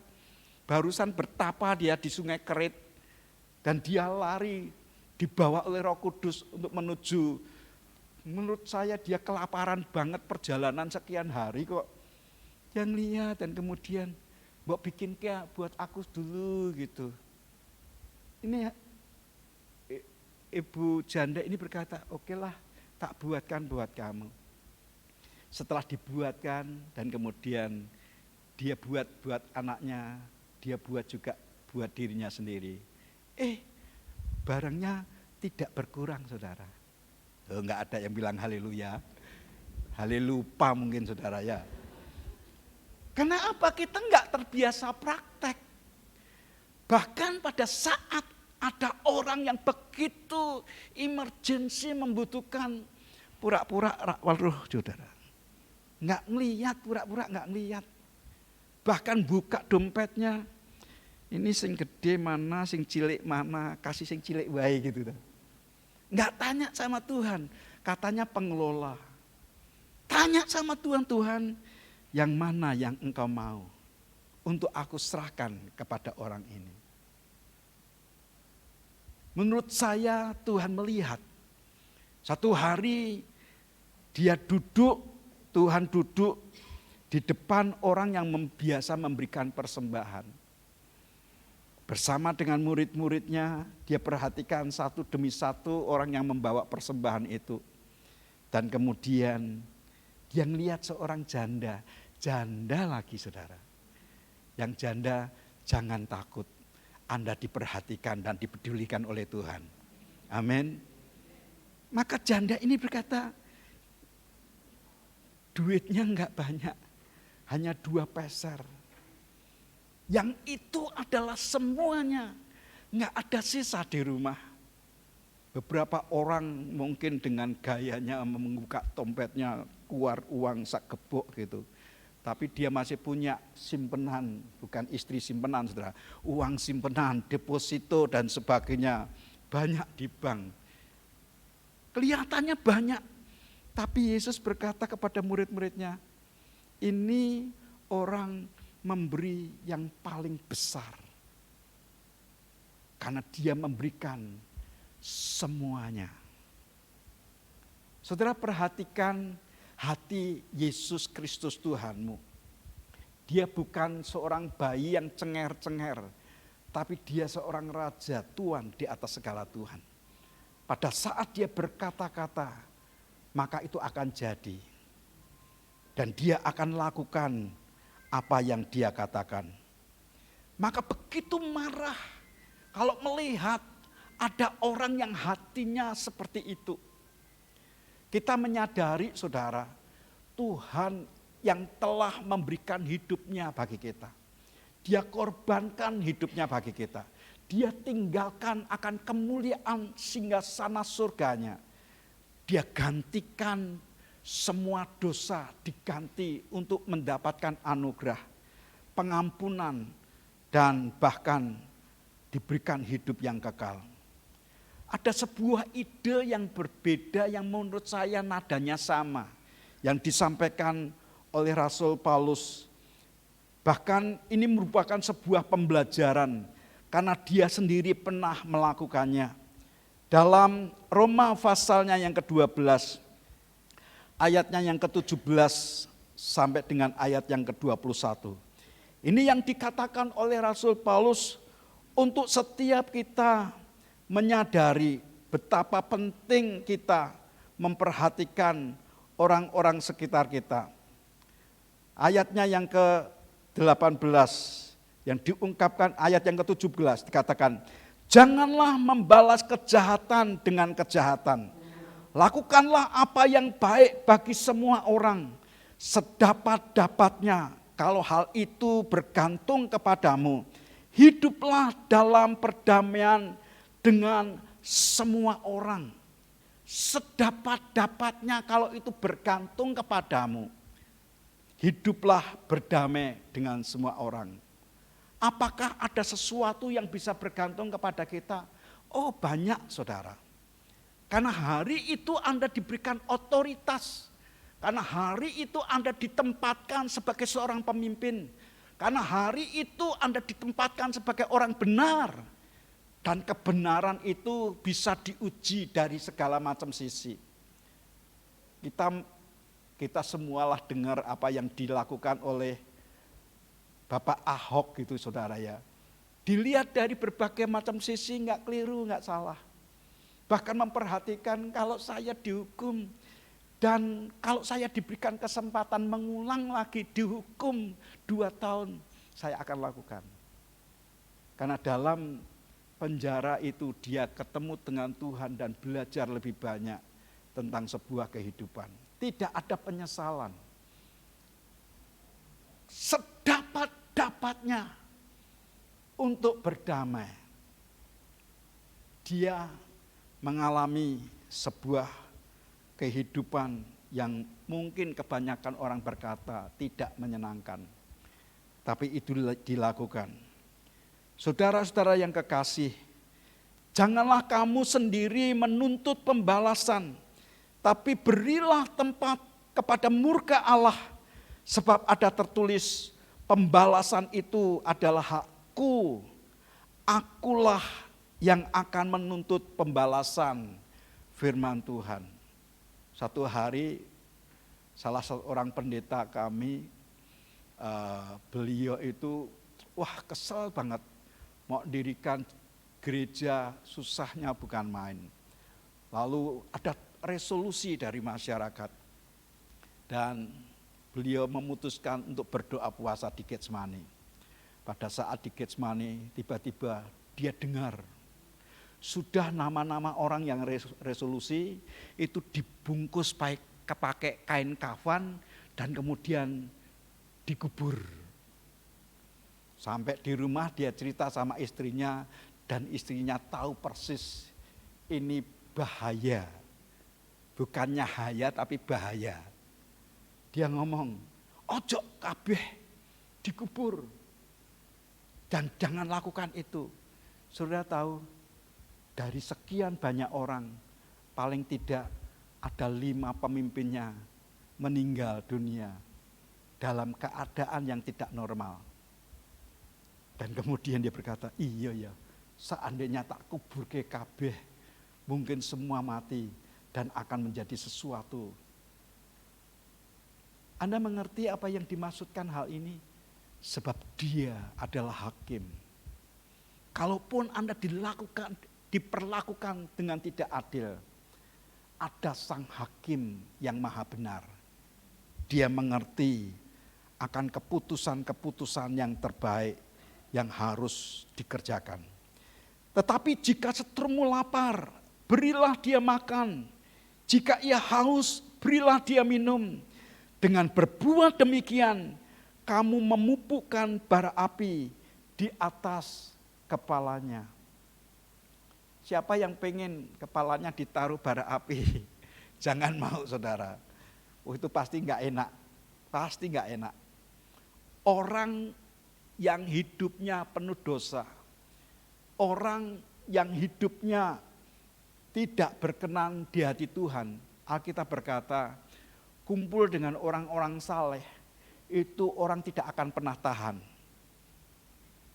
Barusan bertapa dia di Sungai Kerit dan dia lari dibawa oleh Roh Kudus untuk menuju. Menurut saya dia kelaparan banget perjalanan sekian hari kok. Yang lihat dan kemudian mbok bikin kayak buat aku dulu gitu. Ini ibu janda ini berkata, oke lah tak buatkan buat kamu. Setelah dibuatkan dan kemudian dia buat anaknya, dia buat juga buat dirinya sendiri. Barangnya tidak berkurang saudara. Enggak ada yang bilang haleluya. Halelupa mungkin saudara ya. Karena apa? Kita enggak terbiasa praktek. Bahkan pada saat ada orang yang begitu emergency membutuhkan pura-pura rakwal roh saudara. Enggak ngelihat, pura-pura enggak ngelihat. Bahkan buka dompetnya. Ini sing gede mana, sing cilik mana, kasih sing cilik wae gitu. Enggak tanya sama Tuhan, katanya pengelola. Tanya sama Tuhan, yang mana yang engkau mau untuk aku serahkan kepada orang ini. Menurut saya Tuhan melihat, satu hari Tuhan duduk di depan orang yang biasa memberikan persembahan. Bersama dengan murid-muridnya, dia perhatikan satu demi satu orang yang membawa persembahan itu. Dan kemudian dia melihat seorang janda lagi saudara. Yang janda jangan takut, Anda diperhatikan dan dipedulikan oleh Tuhan. Amin. Maka janda ini berkata, duitnya enggak banyak, hanya 2 peser. Yang itu adalah semuanya, enggak ada sisa di rumah. Beberapa orang mungkin dengan gayanya membuka dompetnya, keluar uang sak gebok gitu. Tapi dia masih punya simpenan, bukan istri simpenan saudara. Uang simpenan, deposito dan sebagainya. banyak di bank. Kelihatannya banyak, tapi Yesus berkata kepada murid-muridnya, ini orang memberi yang paling besar. Karena dia memberikan semuanya. Saudara, perhatikan hati Yesus Kristus Tuhanmu. Dia bukan seorang bayi yang cengar-cengar, tapi dia seorang raja, Tuhan di atas segala Tuhan. Pada saat dia berkata-kata, maka itu akan jadi. Dan dia akan lakukan apa yang dia katakan. Maka begitu marah kalau melihat ada orang yang hatinya seperti itu. Kita menyadari, saudara, Tuhan yang telah memberikan hidupnya bagi kita. Dia korbankan hidupnya bagi kita. Dia tinggalkan akan kemuliaan singgasana surganya. Dia gantikan semua dosa, diganti untuk mendapatkan anugerah, pengampunan, dan bahkan diberikan hidup yang kekal. Ada sebuah ide yang berbeda yang menurut saya nadanya sama, yang disampaikan oleh Rasul Paulus. Bahkan ini merupakan sebuah pembelajaran karena dia sendiri pernah melakukannya. Dalam Roma pasalnya yang ke-12, ayatnya yang ke-17 sampai dengan ayat yang ke-21. Ini yang dikatakan oleh Rasul Paulus untuk setiap kita menyadari betapa penting kita memperhatikan orang-orang sekitar kita. Ayatnya yang ke-18 yang diungkapkan ayat yang ke-17 dikatakan, janganlah membalas kejahatan dengan kejahatan. Lakukanlah apa yang baik bagi semua orang sedapat-dapatnya. Kalau hal itu bergantung kepadamu, hiduplah dalam perdamaian dengan semua orang. Sedapat-dapatnya kalau itu bergantung kepadamu, hiduplah berdamai dengan semua orang. Apakah ada sesuatu yang bisa bergantung kepada kita? Oh, banyak, saudara. Karena hari itu Anda diberikan otoritas. Karena hari itu Anda ditempatkan sebagai seorang pemimpin. Karena hari itu Anda ditempatkan sebagai orang benar. Dan kebenaran itu bisa diuji dari segala macam sisi. Kita semualah dengar apa yang dilakukan oleh Bapak Ahok gitu, saudara ya. Dilihat dari berbagai macam sisi, enggak keliru, enggak salah. Bahkan memperhatikan kalau saya dihukum dan kalau saya diberikan kesempatan mengulang lagi dihukum 2 tahun, saya akan lakukan. Karena dalam penjara itu dia ketemu dengan Tuhan dan belajar lebih banyak tentang sebuah kehidupan. Tidak ada penyesalan. Sedapat-dapatnya untuk berdamai. Dia mengalami sebuah kehidupan yang mungkin kebanyakan orang berkata tidak menyenangkan. Tapi itu dilakukan. Saudara-saudara yang kekasih, janganlah kamu sendiri menuntut pembalasan, tapi berilah tempat kepada murka Allah, sebab ada tertulis, pembalasan itu adalah hakku, akulah yang akan menuntut pembalasan, firman Tuhan. Satu hari salah seorang pendeta kami, beliau itu kesel banget, mau dirikan gereja susahnya bukan main. Lalu ada resolusi dari masyarakat dan beliau memutuskan untuk berdoa puasa di Getsemani. Pada saat di Getsemani tiba-tiba dia dengar sudah nama-nama orang yang resolusi itu dibungkus pakai kain kafan dan kemudian dikubur. Sampai di rumah dia cerita sama istrinya dan istrinya tahu persis ini bahaya. Bukannya haya tapi bahaya. Dia ngomong, ojo kabeh dikubur. Dan jangan lakukan itu. Saudara tahu, dari sekian banyak orang, paling tidak ada 5 pemimpinnya meninggal dunia dalam keadaan yang tidak normal. Dan kemudian dia berkata, iya ya, seandainya tak kubur ke kabeh, mungkin semua mati dan akan menjadi sesuatu. Anda mengerti apa yang dimaksudkan hal ini? Sebab dia adalah hakim. Kalaupun Anda diperlakukan dengan tidak adil, ada sang hakim yang maha benar. Dia mengerti akan keputusan-keputusan yang terbaik yang harus dikerjakan. Tetapi jika seterumu lapar, berilah dia makan. Jika ia haus, berilah dia minum. Dengan berbuat demikian, kamu memupukkan bara api di atas kepalanya. Siapa yang pengen kepalanya ditaruh bara api? Jangan mau, saudara. Itu pasti enggak enak. Pasti enggak enak. Orang yang hidupnya penuh dosa, orang yang hidupnya tidak berkenan di hati Tuhan, Alkitab berkata, kumpul dengan orang-orang saleh, itu orang tidak akan pernah tahan.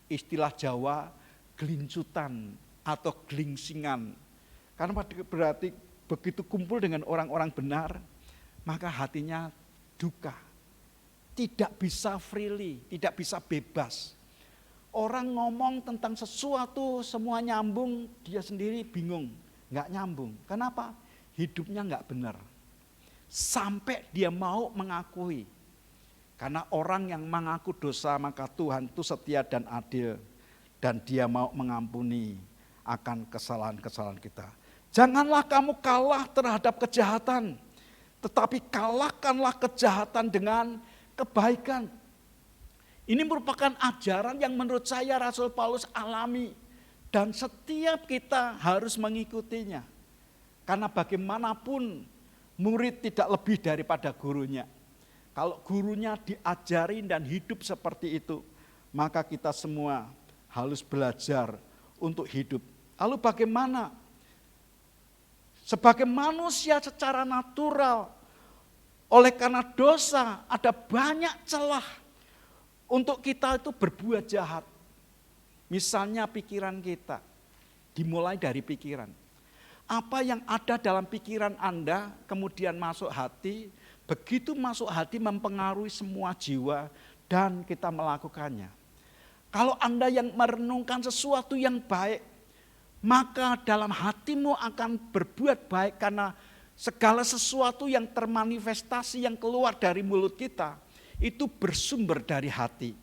Istilah Jawa, gelincutan atau gelingsingan. Karena berarti begitu kumpul dengan orang-orang benar, maka hatinya duka. Tidak bisa freely, tidak bisa bebas. Orang ngomong tentang sesuatu semua nyambung, dia sendiri bingung, nggak nyambung. Kenapa? Hidupnya nggak benar. Sampai dia mau mengakui. Karena orang yang mengaku dosa maka Tuhan itu setia dan adil. Dan dia mau mengampuni akan kesalahan-kesalahan kita. Janganlah kamu kalah terhadap kejahatan. Tetapi kalahkanlah kejahatan dengan kebaikan. Ini merupakan ajaran yang menurut saya Rasul Paulus alami. Dan setiap kita harus mengikutinya. Karena bagaimanapun murid tidak lebih daripada gurunya. Kalau gurunya diajarin dan hidup seperti itu, maka kita semua harus belajar untuk hidup. Lalu bagaimana? Sebagai manusia secara natural, oleh karena dosa ada banyak celah untuk kita itu berbuat jahat. Misalnya pikiran kita, dimulai dari pikiran. Apa yang ada dalam pikiran Anda kemudian masuk hati, begitu masuk hati mempengaruhi semua jiwa dan kita melakukannya. Kalau Anda yang merenungkan sesuatu yang baik, maka dalam hatimu akan berbuat baik karena segala sesuatu yang termanifestasi yang keluar dari mulut kita itu bersumber dari hati.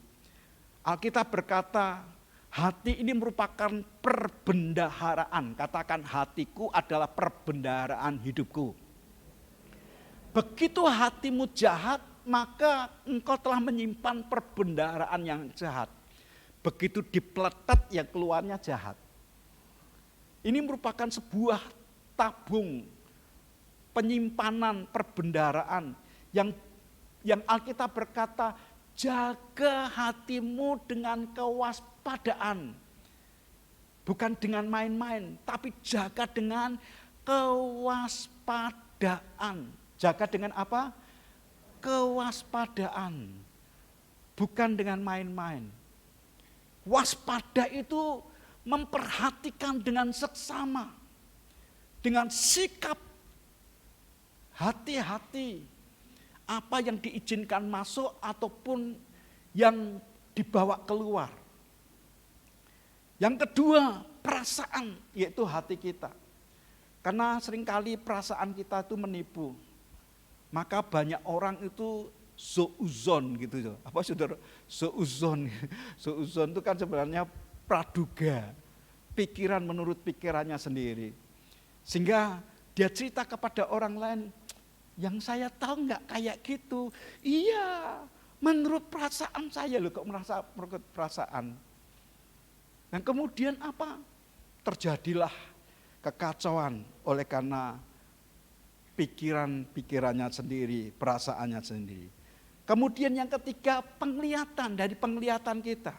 Alkitab berkata, hati ini merupakan perbendaharaan. Katakan, hatiku adalah perbendaharaan hidupku. Begitu hatimu jahat, maka engkau telah menyimpan perbendaharaan yang jahat. Begitu dipeletet, yang keluarnya jahat. Ini merupakan sebuah tabung penyimpanan perbendaharaan yang Alkitab berkata, jaga hatimu dengan kewaspadaan. Bukan dengan main-main, tapi jaga dengan kewaspadaan. Jaga dengan apa? Kewaspadaan. Bukan dengan main-main. Waspada itu memperhatikan dengan seksama. Dengan sikap hati-hati. Apa yang diizinkan masuk ataupun yang dibawa keluar. Yang kedua, perasaan, yaitu hati kita. Karena seringkali perasaan kita itu menipu. Maka banyak orang itu suuzon gitu. Apa saudara? Suuzon. Suuzon itu kan sebenarnya praduga. Pikiran menurut pikirannya sendiri. Sehingga dia cerita kepada orang lain, yang saya tahu enggak kayak gitu. Iya, menurut perasaan saya loh, kok merasa menurut perasaan. Dan kemudian apa? Terjadilah kekacauan oleh karena pikirannya sendiri, perasaannya sendiri. Kemudian yang ketiga, penglihatan, dari penglihatan kita.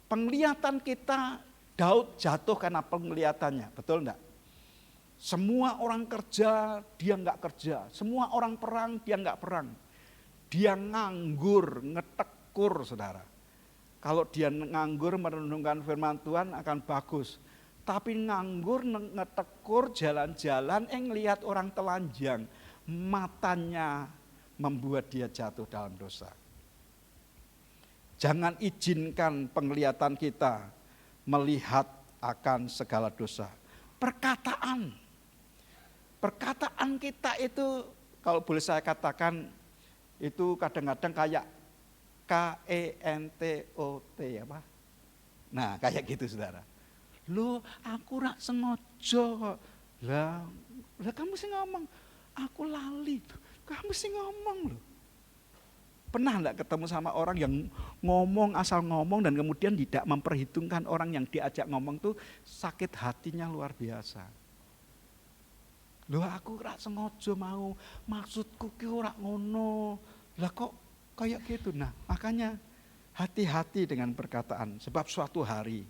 Penglihatan kita Daud jatuh karena penglihatannya, betul enggak? Semua orang kerja, dia enggak kerja. Semua orang perang, dia enggak perang. Dia nganggur, ngetekur, saudara. Kalau dia nganggur merenungkan firman Tuhan akan bagus. Tapi nganggur, ngetekur, jalan-jalan, ngelihat orang telanjang. Matanya membuat dia jatuh dalam dosa. Jangan izinkan penglihatan kita melihat akan segala dosa. Perkataan kita itu, kalau boleh saya katakan, itu kadang-kadang kayak KENTOT apa? Nah, kayak gitu saudara. Loh, aku rak sengaja. Lah kamu sih ngomong, aku lali. Kamu sih ngomong loh. Pernah enggak ketemu sama orang yang ngomong asal ngomong dan kemudian tidak memperhitungkan orang yang diajak ngomong tuh sakit hatinya luar biasa. Loh aku rak sengaja mau, maksudku ki ora ngono. Lah kok kayak gitu. Nah, makanya hati-hati dengan perkataan, sebab suatu hari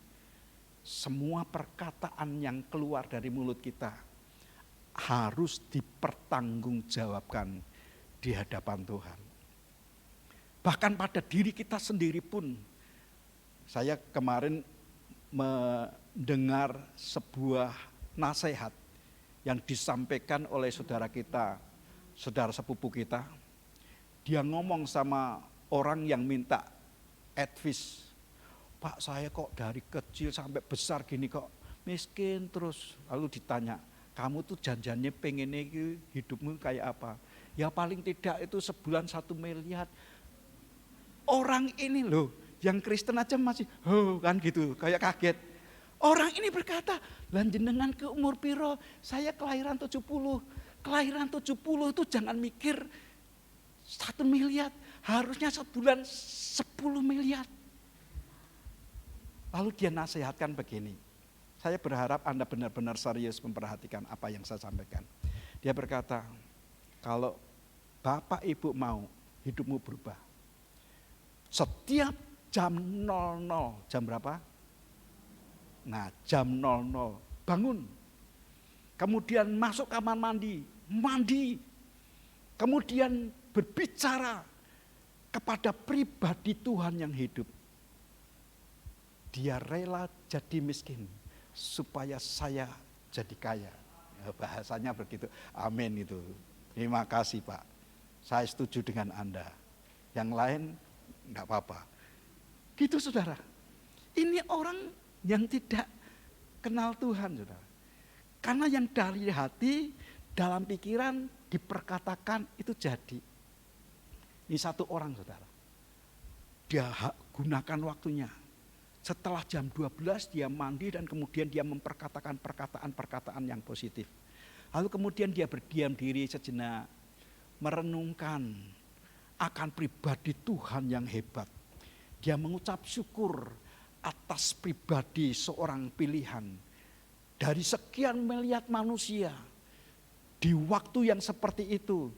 semua perkataan yang keluar dari mulut kita harus dipertanggungjawabkan di hadapan Tuhan. Bahkan pada diri kita sendiri pun. Saya kemarin mendengar sebuah nasihat yang disampaikan oleh saudara kita, saudara sepupu kita. Dia ngomong sama orang yang minta advice. Pak, saya kok dari kecil sampai besar gini kok miskin terus. Lalu ditanya, kamu tuh janjiannya pengennya hidupmu kayak apa? Ya paling tidak itu sebulan 1 miliar. Orang ini loh, yang Kristen aja masih, kan gitu, kayak kaget. Orang ini berkata, lanjenengan ke umur piro, saya kelahiran 70. Kelahiran 70 itu jangan mikir 1 miliar, harusnya sebulan 10 miliar. Lalu dia nasihatkan begini, saya berharap Anda benar-benar serius memperhatikan apa yang saya sampaikan. Dia berkata, kalau Bapak Ibu mau hidupmu berubah, setiap jam 00, jam berapa? Nah, jam 00, bangun. Kemudian masuk kamar mandi, mandi. Kemudian berbicara kepada pribadi Tuhan yang hidup. Dia rela jadi miskin supaya saya jadi kaya. Ya, bahasanya begitu. Amin itu. Terima kasih Pak. Saya setuju dengan Anda. Yang lain enggak apa-apa. Gitu saudara. Ini orang yang tidak kenal Tuhan saudara. Karena yang dari hati, dalam pikiran diperkatakan itu jadi. Ini satu orang saudara. Dia gunakan waktunya. Setelah jam 12 dia mandi dan kemudian dia memperkatakan perkataan-perkataan yang positif. Lalu kemudian dia berdiam diri sejenak. Merenungkan akan pribadi Tuhan yang hebat. Dia mengucap syukur atas pribadi seorang pilihan. Dari sekian miliar manusia, di waktu yang seperti itu,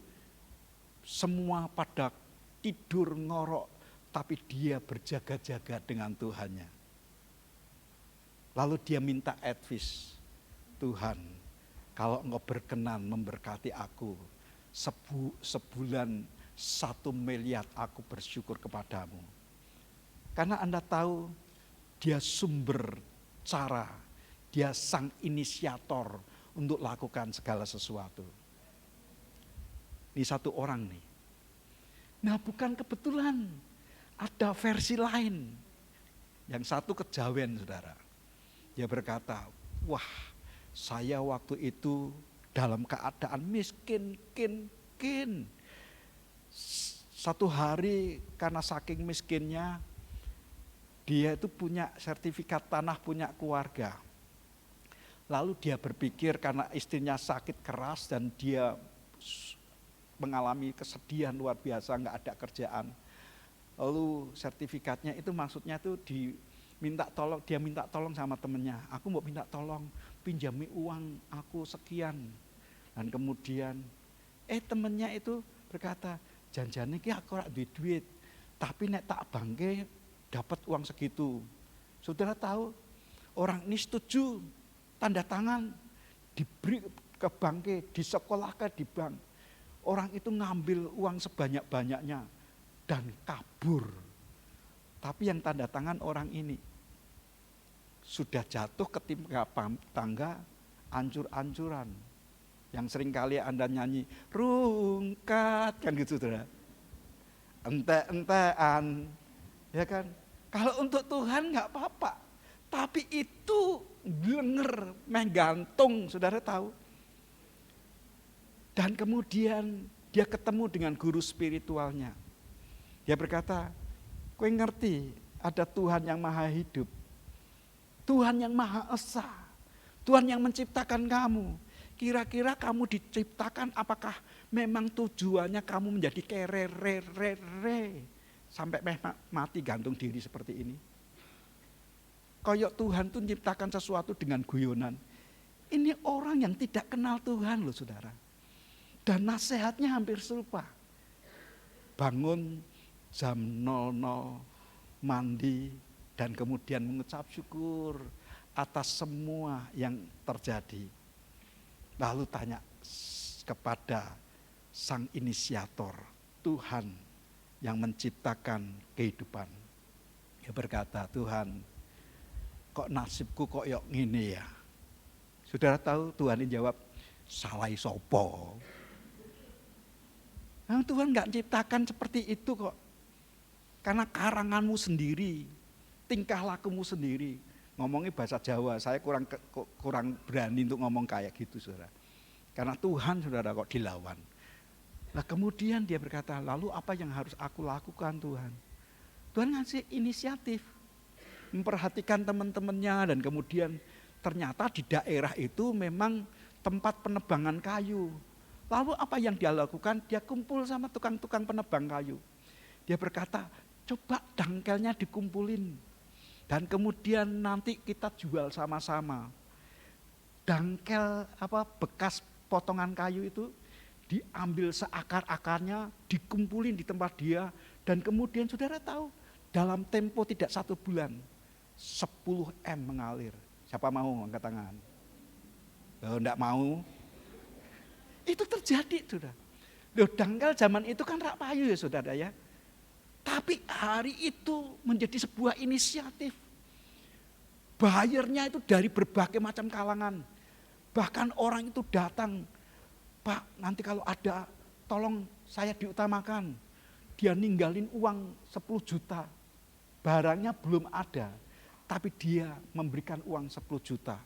semua pada tidur ngorok, tapi dia berjaga-jaga dengan Tuhannya. Lalu dia minta advice, Tuhan, kalau Engkau berkenan memberkati aku, sebulan 1 miliar aku bersyukur kepadamu. Karena Anda tahu dia sumber cara, dia sang inisiator untuk lakukan segala sesuatu. Ini satu orang nih. Nah bukan kebetulan, ada versi lain. Yang satu kejawen saudara. Dia berkata, wah saya waktu itu dalam keadaan miskin, kin. Satu hari karena saking miskinnya, dia itu punya sertifikat tanah, punya keluarga. Lalu dia berpikir karena istrinya sakit keras dan dia mengalami kesedihan luar biasa, nggak ada kerjaan. Lalu sertifikatnya itu maksudnya tuh dia minta tolong sama temennya. Aku mau minta tolong pinjami uang aku sekian. Dan kemudian temennya itu berkata, janjane ki aku ora duwe duit, tapi nek tak bangke dapat uang segitu. Saudara tahu Orang ini setuju, tanda tangan, diberi ke banknya, disekolahkan di bank. Orang itu ngambil uang sebanyak-banyaknya dan kabur. Tapi yang tanda tangan orang ini sudah jatuh ketimpa tangga, ancur-ancuran. Yang seringkali Anda nyanyi, rungkat, kan gitu saudara. Ente-entean, ya kan. Kalau untuk Tuhan nggak apa-apa, tapi itu denger, menggantung, saudara tahu. Dan kemudian dia ketemu dengan guru spiritualnya. Dia berkata, kowe ngerti ada Tuhan yang maha hidup, Tuhan yang maha esa, Tuhan yang menciptakan kamu. Kira-kira kamu diciptakan apakah memang tujuannya kamu menjadi kerere sampai mati gantung diri seperti ini? Koyok Tuhan tuh menciptakan sesuatu dengan guyonan. Ini orang yang tidak kenal Tuhan loh saudara. Dan nasihatnya hampir serupa. Bangun jam 00, mandi, dan kemudian mengucap syukur atas semua yang terjadi. Lalu tanya kepada sang inisiator, Tuhan yang menciptakan kehidupan. Dia berkata, Tuhan, kok nasibku kok yok ngene ya? Saudara tahu Tuhan ini jawab, salai sopo. Nah, Tuhan gak ciptakan seperti itu kok. Karena karanganmu sendiri, tingkah lakumu sendiri. Ngomongnya bahasa Jawa, saya kurang berani untuk ngomong kayak gitu saudara. Karena Tuhan saudara kok dilawan. Nah kemudian dia berkata, lalu apa yang harus aku lakukan Tuhan? Tuhan ngasih inisiatif. Memperhatikan teman-temannya dan kemudian ternyata di daerah itu memang tempat penebangan kayu. Lalu apa yang dia lakukan? Dia kumpul sama tukang-tukang penebang kayu. Dia berkata, coba dangkelnya dikumpulin. Dan kemudian nanti kita jual sama-sama. Dangkel bekas potongan kayu itu diambil seakar-akarnya, dikumpulin di tempat dia. Dan kemudian saudara tahu, dalam tempo tidak 1 bulan, 10 M mengalir. Siapa mau angkat tangan? Kalau enggak mau, itu terjadi saudara. Loh, dangkal zaman itu kan rak payu ya saudara ya. Tapi hari itu menjadi sebuah inisiatif. Bayarnya itu dari berbagai macam kalangan. Bahkan orang itu datang, Pak nanti kalau ada tolong saya diutamakan. Dia ninggalin uang 10 juta. Barangnya belum ada. Tapi dia memberikan uang 10 juta.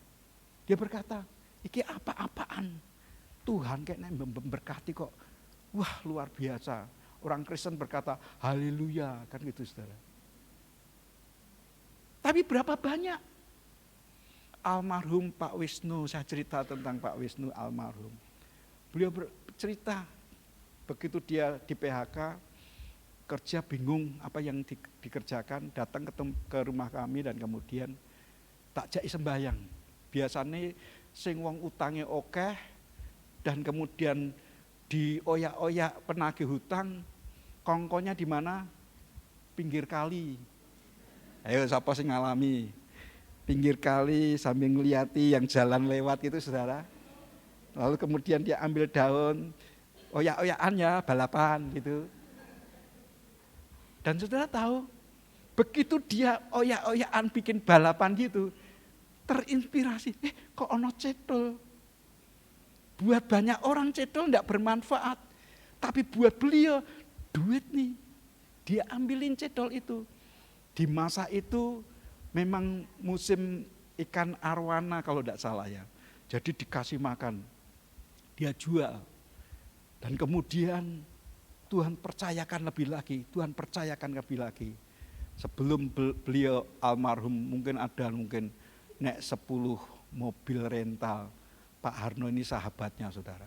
Dia berkata, iki apa-apaan. Tuhan kayaknya memberkati kok. Wah luar biasa. Orang Kristen berkata, haleluya, kan gitu saudara. Tapi berapa banyak? Almarhum Pak Wisnu, saya cerita tentang Pak Wisnu almarhum. Beliau bercerita, begitu dia di PHK, kerja bingung apa yang dikerjakan, datang ke rumah kami dan kemudian tak jai sembahyang. Biasanya sing wong utange okeh dan kemudian dioyak-oyak penagih hutang, kongkonya di mana? Pinggir kali. Ayo siapa sing ngalami? Pinggir kali sambil ngeliati yang jalan lewat gitu saudara. Lalu kemudian dia ambil daun, oyak-oyakannya balapan gitu. Dan saudara tahu, begitu dia oyak-oyakan bikin balapan gitu, terinspirasi, kok ono cedol. Buat banyak orang cedol enggak bermanfaat. Tapi buat beliau, duit nih. Dia ambilin cedol itu. Di masa itu memang musim ikan arwana kalau enggak salah ya. Jadi dikasih makan. Dia jual. Dan kemudian Tuhan percayakan lebih lagi. Tuhan percayakan lebih lagi. Sebelum beliau almarhum mungkin ada nek 10 mobil rental. Pak Harno ini sahabatnya saudara.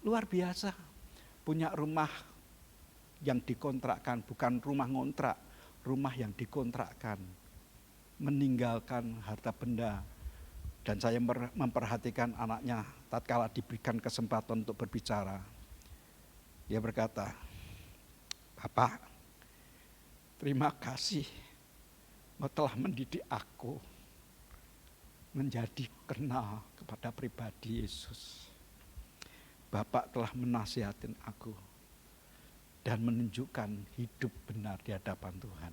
Luar biasa. Punya rumah yang dikontrakkan. Bukan rumah ngontrak. Rumah yang dikontrakkan. Meninggalkan harta benda. Dan saya memperhatikan anaknya tatkala diberikan kesempatan untuk berbicara. Dia berkata, Bapak, terima kasih Engkau telah mendidik aku menjadi kenal kepada pribadi Yesus. Bapak telah menasihatin aku dan menunjukkan hidup benar di hadapan Tuhan.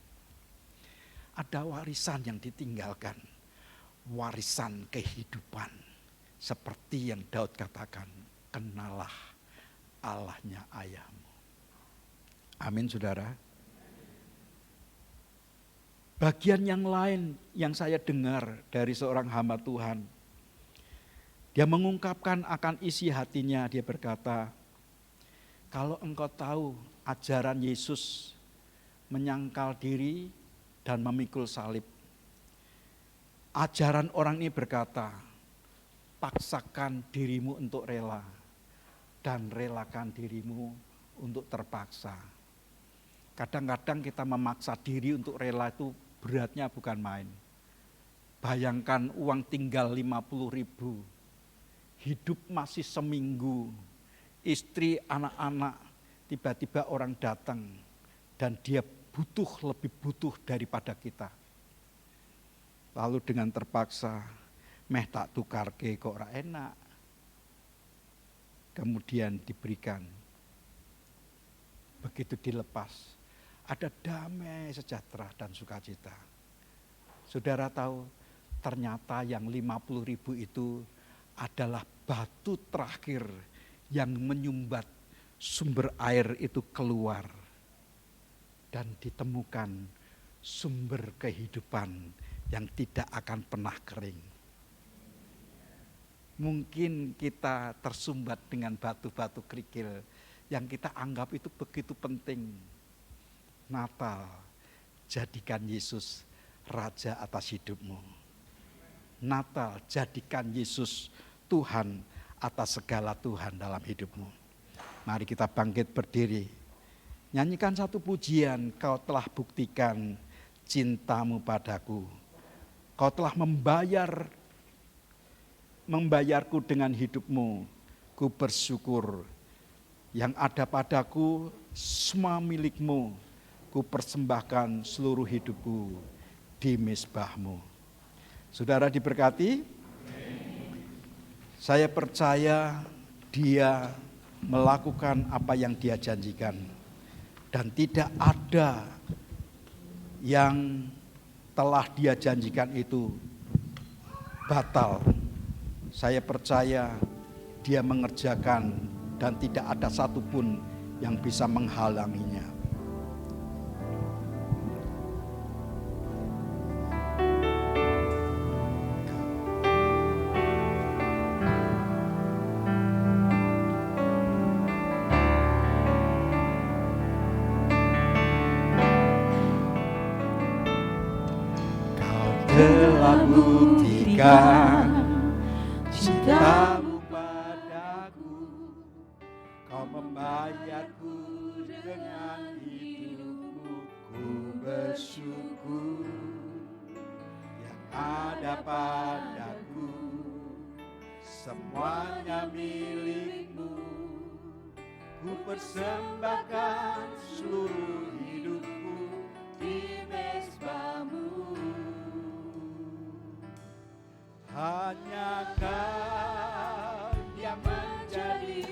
Ada warisan yang ditinggalkan, warisan kehidupan. Seperti yang Daud katakan, kenalah Allahnya ayahmu. Amin saudara. Bagian yang lain yang saya dengar dari seorang hamba Tuhan, dia mengungkapkan akan isi hatinya, dia berkata, kalau engkau tahu ajaran Yesus menyangkal diri dan memikul salib. Ajaran orang ini berkata, paksakan dirimu untuk rela dan relakan dirimu untuk terpaksa. Kadang-kadang kita memaksa diri untuk rela itu beratnya bukan main. Bayangkan uang tinggal 50.000, hidup masih seminggu, istri, anak-anak, tiba-tiba orang datang dan dia lebih butuh daripada kita. Lalu dengan terpaksa, meh tak tukarke kok ora enak. Kemudian diberikan. Begitu dilepas, ada damai, sejahtera dan sukacita. Saudara tahu, ternyata yang 50.000 itu adalah batu terakhir yang menyumbat sumber air itu keluar. Dan ditemukan sumber kehidupan yang tidak akan pernah kering. Mungkin kita tersumbat dengan batu-batu kerikil yang kita anggap itu begitu penting. Natal, jadikan Yesus Raja atas hidupmu. Natal, jadikan Yesus Tuhan atas segala Tuhan dalam hidupmu. Mari kita bangkit berdiri. Nyanyikan satu pujian, kau telah buktikan cintamu padaku. Kau telah membayarku dengan hidupmu. Ku bersyukur, yang ada padaku semua milikmu. Ku persembahkan seluruh hidupku di mezbahmu. Saudara diberkati? Saya percaya dia melakukan apa yang dia janjikan. Dan tidak ada yang telah dia janjikan itu batal. Saya percaya dia mengerjakan dan tidak ada satupun yang bisa menghalanginya. Telah buktikan cintamu padaku, kau membayarku dengan hidupmu. Ku bersyukur, yang ada padaku semuanya milikmu. Ku persembahkan seluruh hidupku di mezbahmu. Hanya Kau yang menjadi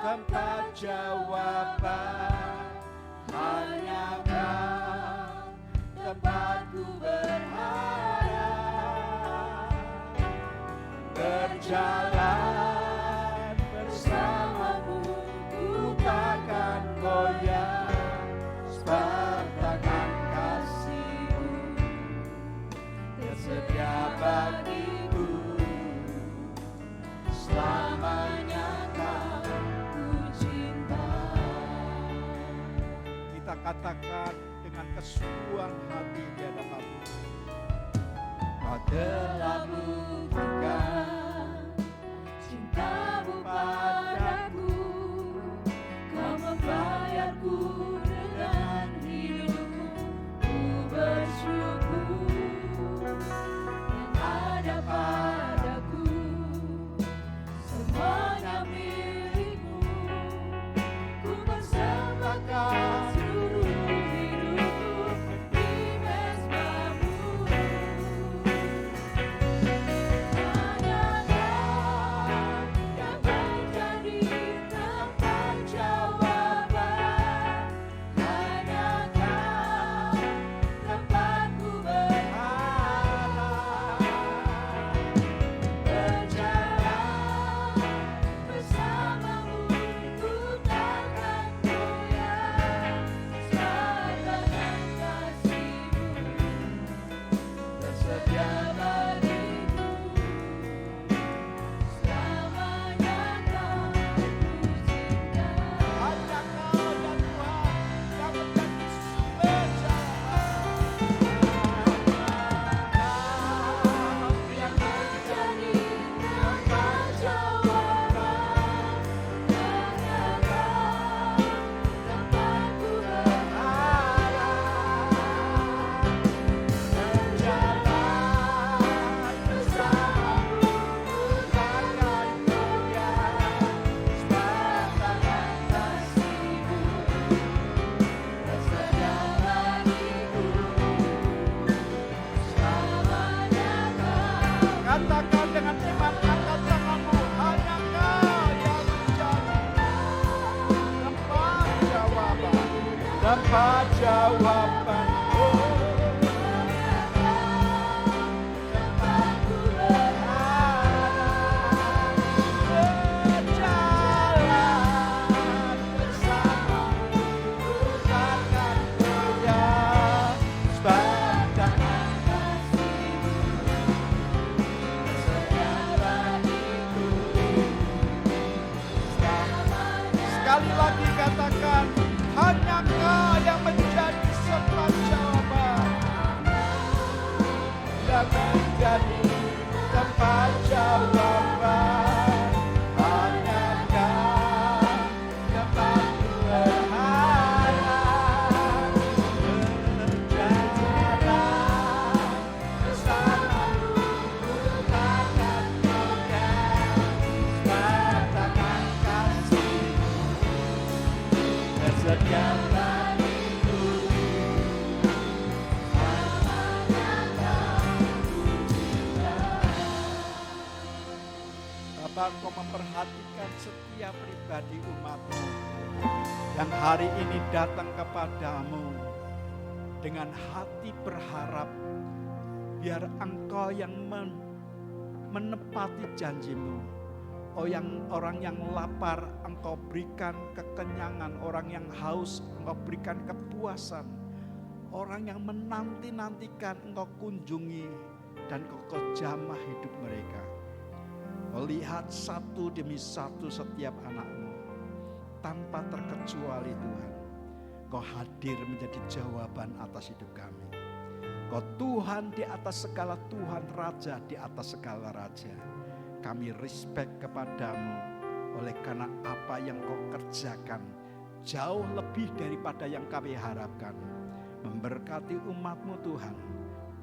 tempat jawaban. Hanya Kau tempatku berharap. Berjalan bersamamu, ku takkan goyah. Sebatang kasih-Mu tersedia bagi selamanya Kau ku cinta. Kita katakan dengan kesungguhan hati di hadapan Tuhan. Kau telah buktikan cintamu padaku, Kau membayarku dengan hidupmu. Ku bersyukur, yang ada padaku semuanya milikmu. Ku persembahkan seluruh hidupku di mezbahmu. depan. Tempatku berharap, berjalan bersamamu, ku takkan goyah. Sebatang kasih-Mu tersedia bagiku. Sekali lagi katakan, hanya Engkau yang menjadi sebab jawaban, yang menjadi tempat jawaban. Hanya Engkau tempatku berharap, berjalan bersamamu, ku takkan goyah. Sebatang kasih-Mu tersedia bagiku. Bapa, Engkau memperhatikan setiap pribadi umat-Mu yang hari ini datang kepadamu dengan hati berharap, biar Engkau yang menepati janji-Mu. Oh, yang orang yang lapar Engkau berikan kekenyangan, orang yang haus Engkau berikan kepuasan, orang yang menanti-nantikan Engkau kunjungi dan Engkau jamah hidup mereka. Kau lihat satu demi satu setiap anak-Mu tanpa terkecuali Tuhan. Kau hadir menjadi jawaban atas hidup kami. Kau Tuhan di atas segala Tuhan, Raja di atas segala Raja. Kami respect kepadamu oleh karena apa yang Kau kerjakan jauh lebih daripada yang kami harapkan. Memberkati umat-Mu Tuhan,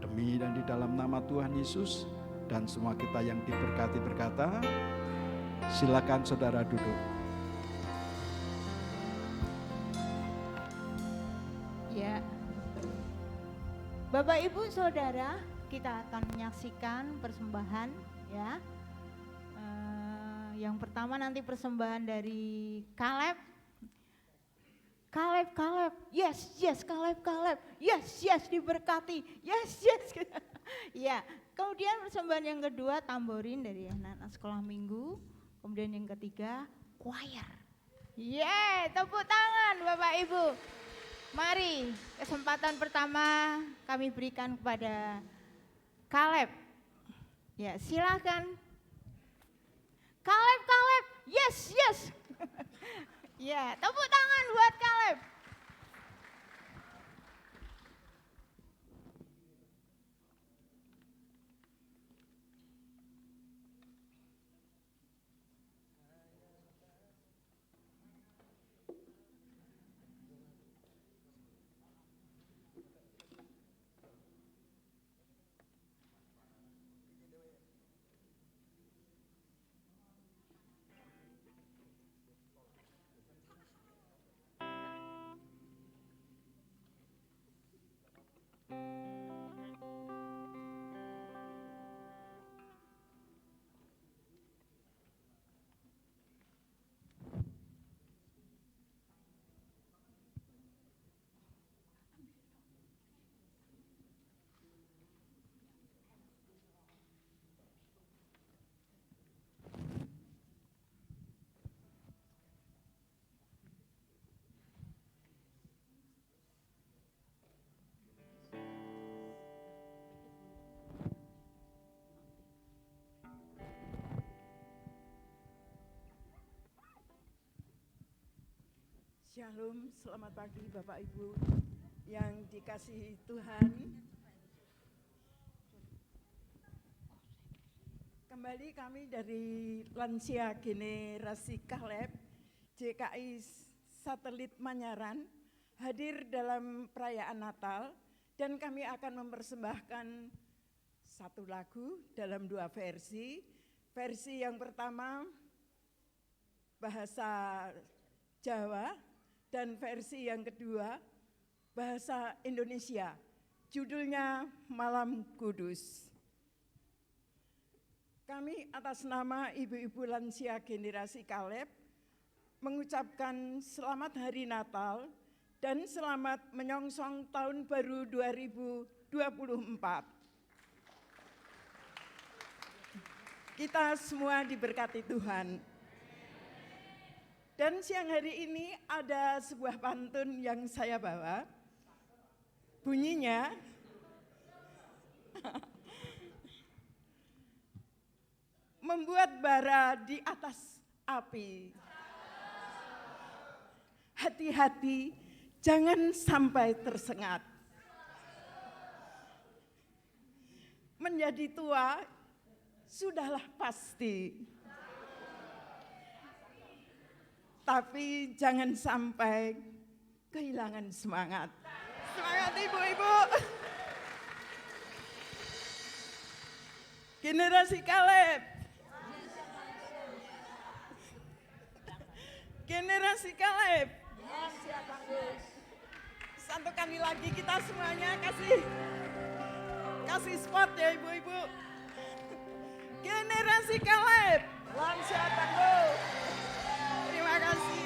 demi dan di dalam nama Tuhan Yesus. Dan semua kita yang diberkati berkata, silakan saudara duduk. Ya, Bapak Ibu Saudara, kita akan menyaksikan persembahan ya. Yang pertama nanti persembahan dari Kaleb. Kaleb, yes, Kaleb, yes, diberkati, yes. Ya, kemudian persembahan yang kedua tamborin dari anak-anak sekolah minggu. Kemudian yang ketiga choir. Tepuk tangan Bapak Ibu. Mari, kesempatan pertama kami berikan kepada Kaleb. Ya, silakan. Kaleb, yes. Ya, tepuk tangan buat Kaleb. Shalom, selamat pagi Bapak Ibu yang dikasihi Tuhan. Kembali kami dari Lansia Generasi Kaleb, JKI Satelit Manyaran, hadir dalam perayaan Natal dan kami akan mempersembahkan satu lagu dalam dua versi. Versi yang pertama bahasa Jawa dan versi yang kedua bahasa Indonesia. Judulnya Malam Kudus. Kami atas nama Ibu-Ibu Lansia Generasi Kaleb mengucapkan selamat Hari Natal dan selamat menyongsong tahun baru 2024. Kita semua diberkati Tuhan. Dan siang hari ini ada sebuah pantun yang saya bawa. Bunyinya, membuat bara di atas api. Hati-hati, jangan sampai tersengat. Menjadi tua, sudahlah pasti. Tapi jangan sampai kehilangan semangat. Semangat ibu-ibu. Generasi Kaleb. Generasi Kaleb. Satu kali lagi kita semuanya kasih spot ya ibu-ibu. Generasi Kaleb. Lansia tangguh. Terima kasih.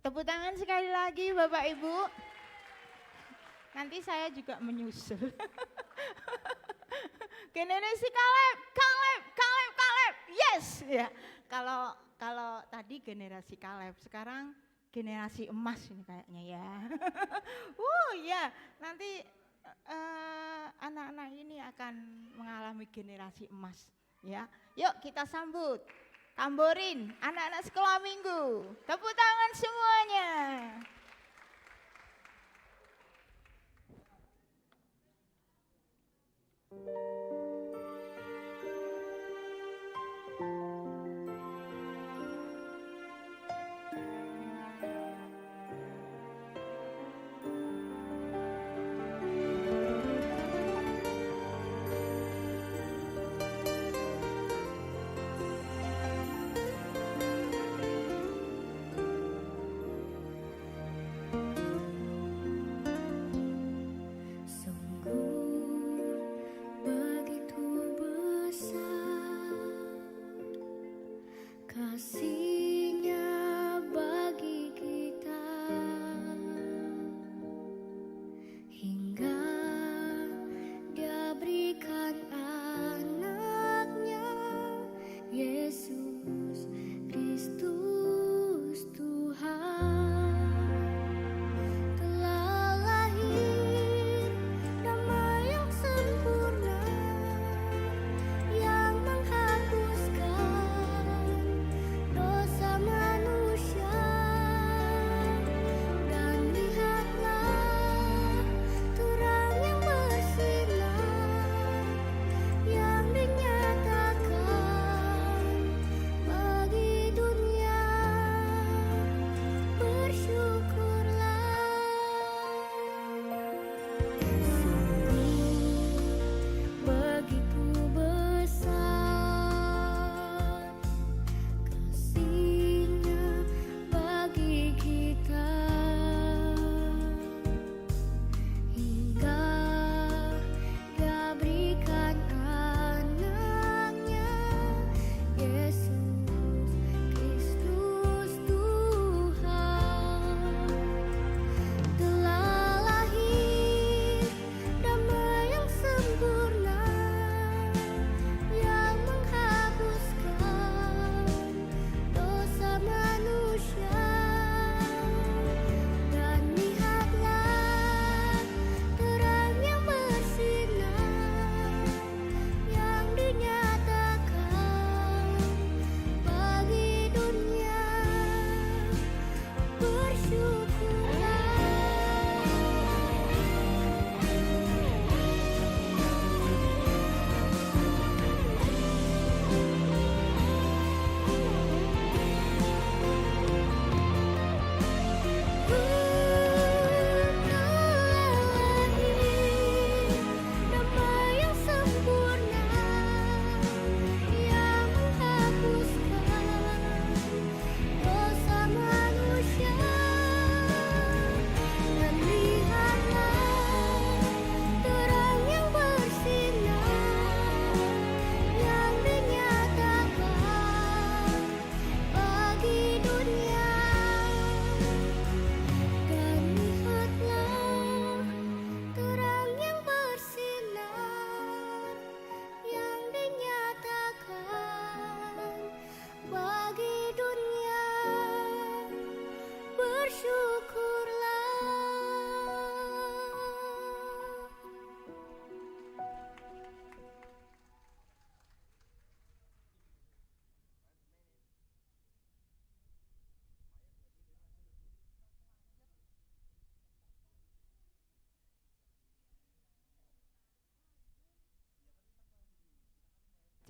Tepuk tangan sekali lagi Bapak Ibu. Nanti saya juga menyusul. Generasi Kaleb, Kaleb, Kaleb, Kaleb. Yes, ya. Kalau tadi generasi Kaleb, sekarang generasi emas ini kayaknya ya. Ya, nanti anak-anak ini akan mengalami generasi emas, ya. Yuk kita sambut. Tamborin, anak-anak sekolah minggu. Tepuk tangan semuanya.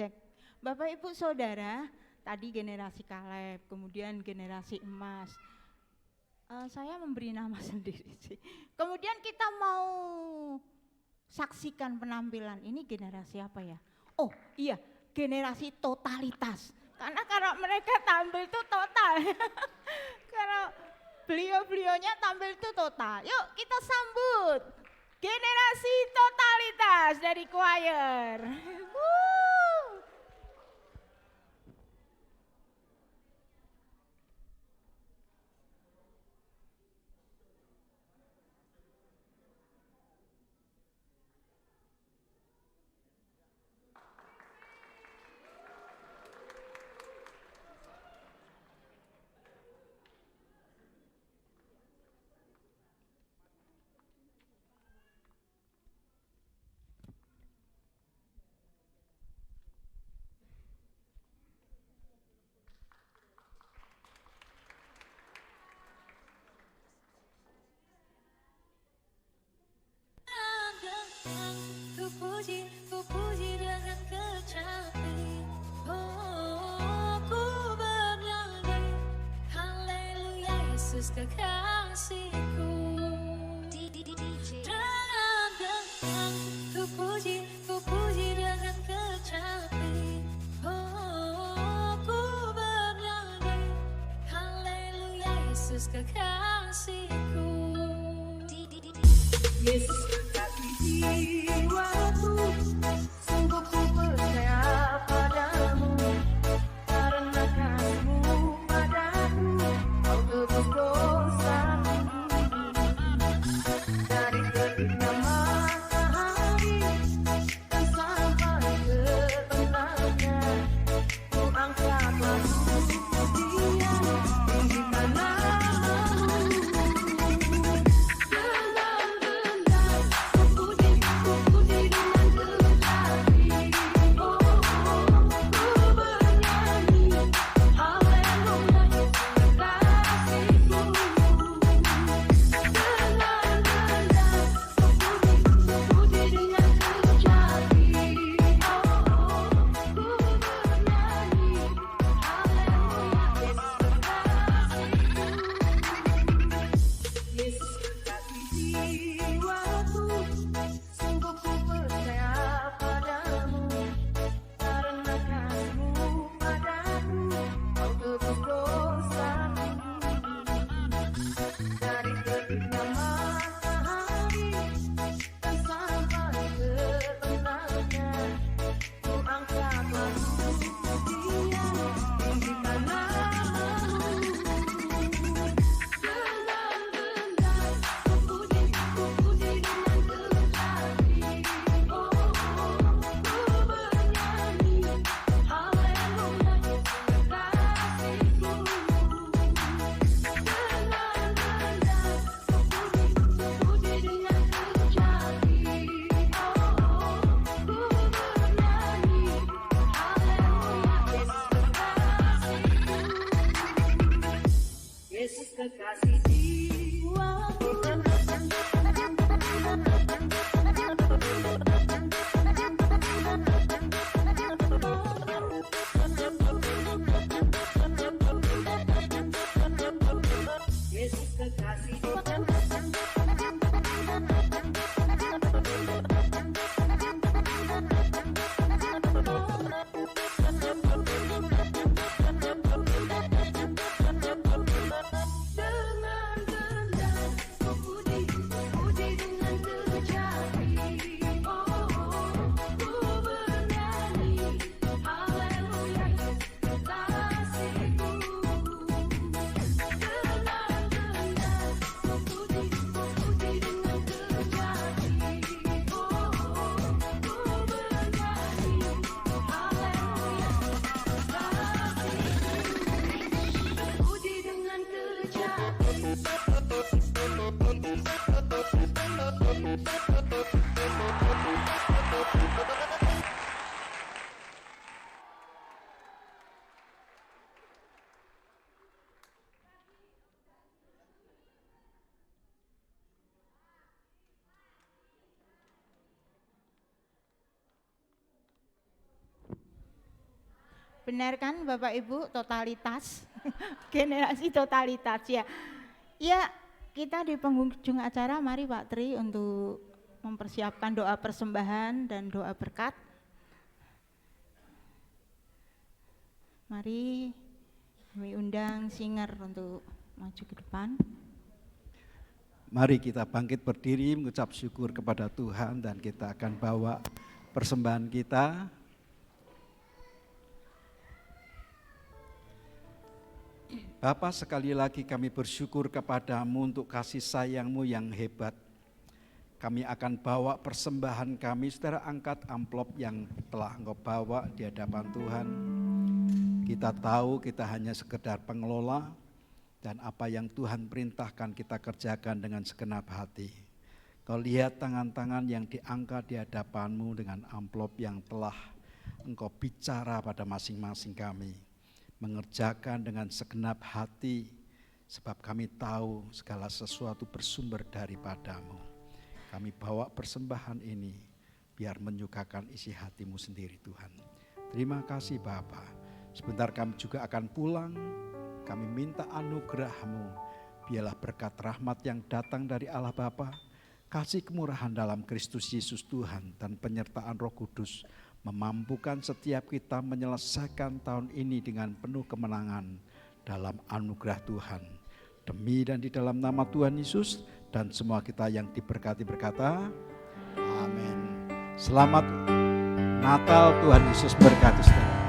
Cek. Bapak Ibu Saudara, tadi generasi Kaleb, kemudian generasi emas. Saya memberi nama sendiri sih. Kemudian kita mau saksikan penampilan ini generasi apa ya? Oh iya, generasi totalitas. Karena kalau mereka tampil itu total. Kalau beliau-beliaunya tampil itu total. Yuk kita sambut generasi totalitas dari choir. Yesus kekasihku. Dengan ku puji dengan kecapi. Oh, ku bernyanyi, haleluya Yesus kekasihku. Yesus kekasih jiwaku, sungguh ku percaya padamu, karena kasih-Mu padaku, Kau tebus dosaku. Dari terbitnya matahari dan sampai ke tengahnya, Ku angkatlah pujian, tinggikan nama-Mu. Yesus kekasih jiwaku, sungguh ku percaya padamu, karena kasih-Mu padaku, Kau tebus dosaku. Dari terbitnya matahari dan sampai ke tengahnya, Ku angkatlah pujian, tinggikan nama-Mu. Yesus kekasih jiwaku. Yesus kekasih dengan rendah, ku puji dengan kecapi. Oh, ku bernyanyi, haleluya Yesus kekasihku. Dengan rendah, ku puji dengan kecapi. Oh, ku bernyanyi, haleluya Yesus kekasihku. Puji dengan kecapi. Benar kan Bapak Ibu, totalitas, generasi totalitas ya. Ya, kita di penghujung acara mari Pak Tri untuk mempersiapkan doa persembahan dan doa berkat. Mari kami undang singer untuk maju ke depan. Mari kita bangkit berdiri mengucap syukur kepada Tuhan dan kita akan bawa persembahan kita. Bapa, sekali lagi kami bersyukur kepadamu untuk kasih sayang-Mu yang hebat. Kami akan bawa persembahan kami, saudara, angkat amplop yang telah Engkau bawa di hadapan Tuhan. Kita tahu kita hanya sekedar pengelola dan apa yang Tuhan perintahkan kita kerjakan dengan segenap hati. Kau lihat tangan-tangan yang diangkat di hadapan-Mu dengan amplop yang telah Engkau bicara pada masing-masing kami. Mengerjakan dengan segenap hati, sebab kami tahu segala sesuatu bersumber daripada-Mu. Kami bawa persembahan ini biar menyukakan isi hati-Mu sendiri Tuhan. Terima kasih Bapa. Sebentar kami juga akan pulang, kami minta anugerah-Mu Biarlah berkat rahmat yang datang dari Allah Bapa, kasih kemurahan dalam Kristus Yesus Tuhan, dan penyertaan Roh Kudus memampukan setiap kita menyelesaikan tahun ini dengan penuh kemenangan dalam anugerah Tuhan. Demi dan di dalam nama Tuhan Yesus, dan semua kita yang diberkati berkata, amin. Selamat Natal, Tuhan Yesus berkati saudara.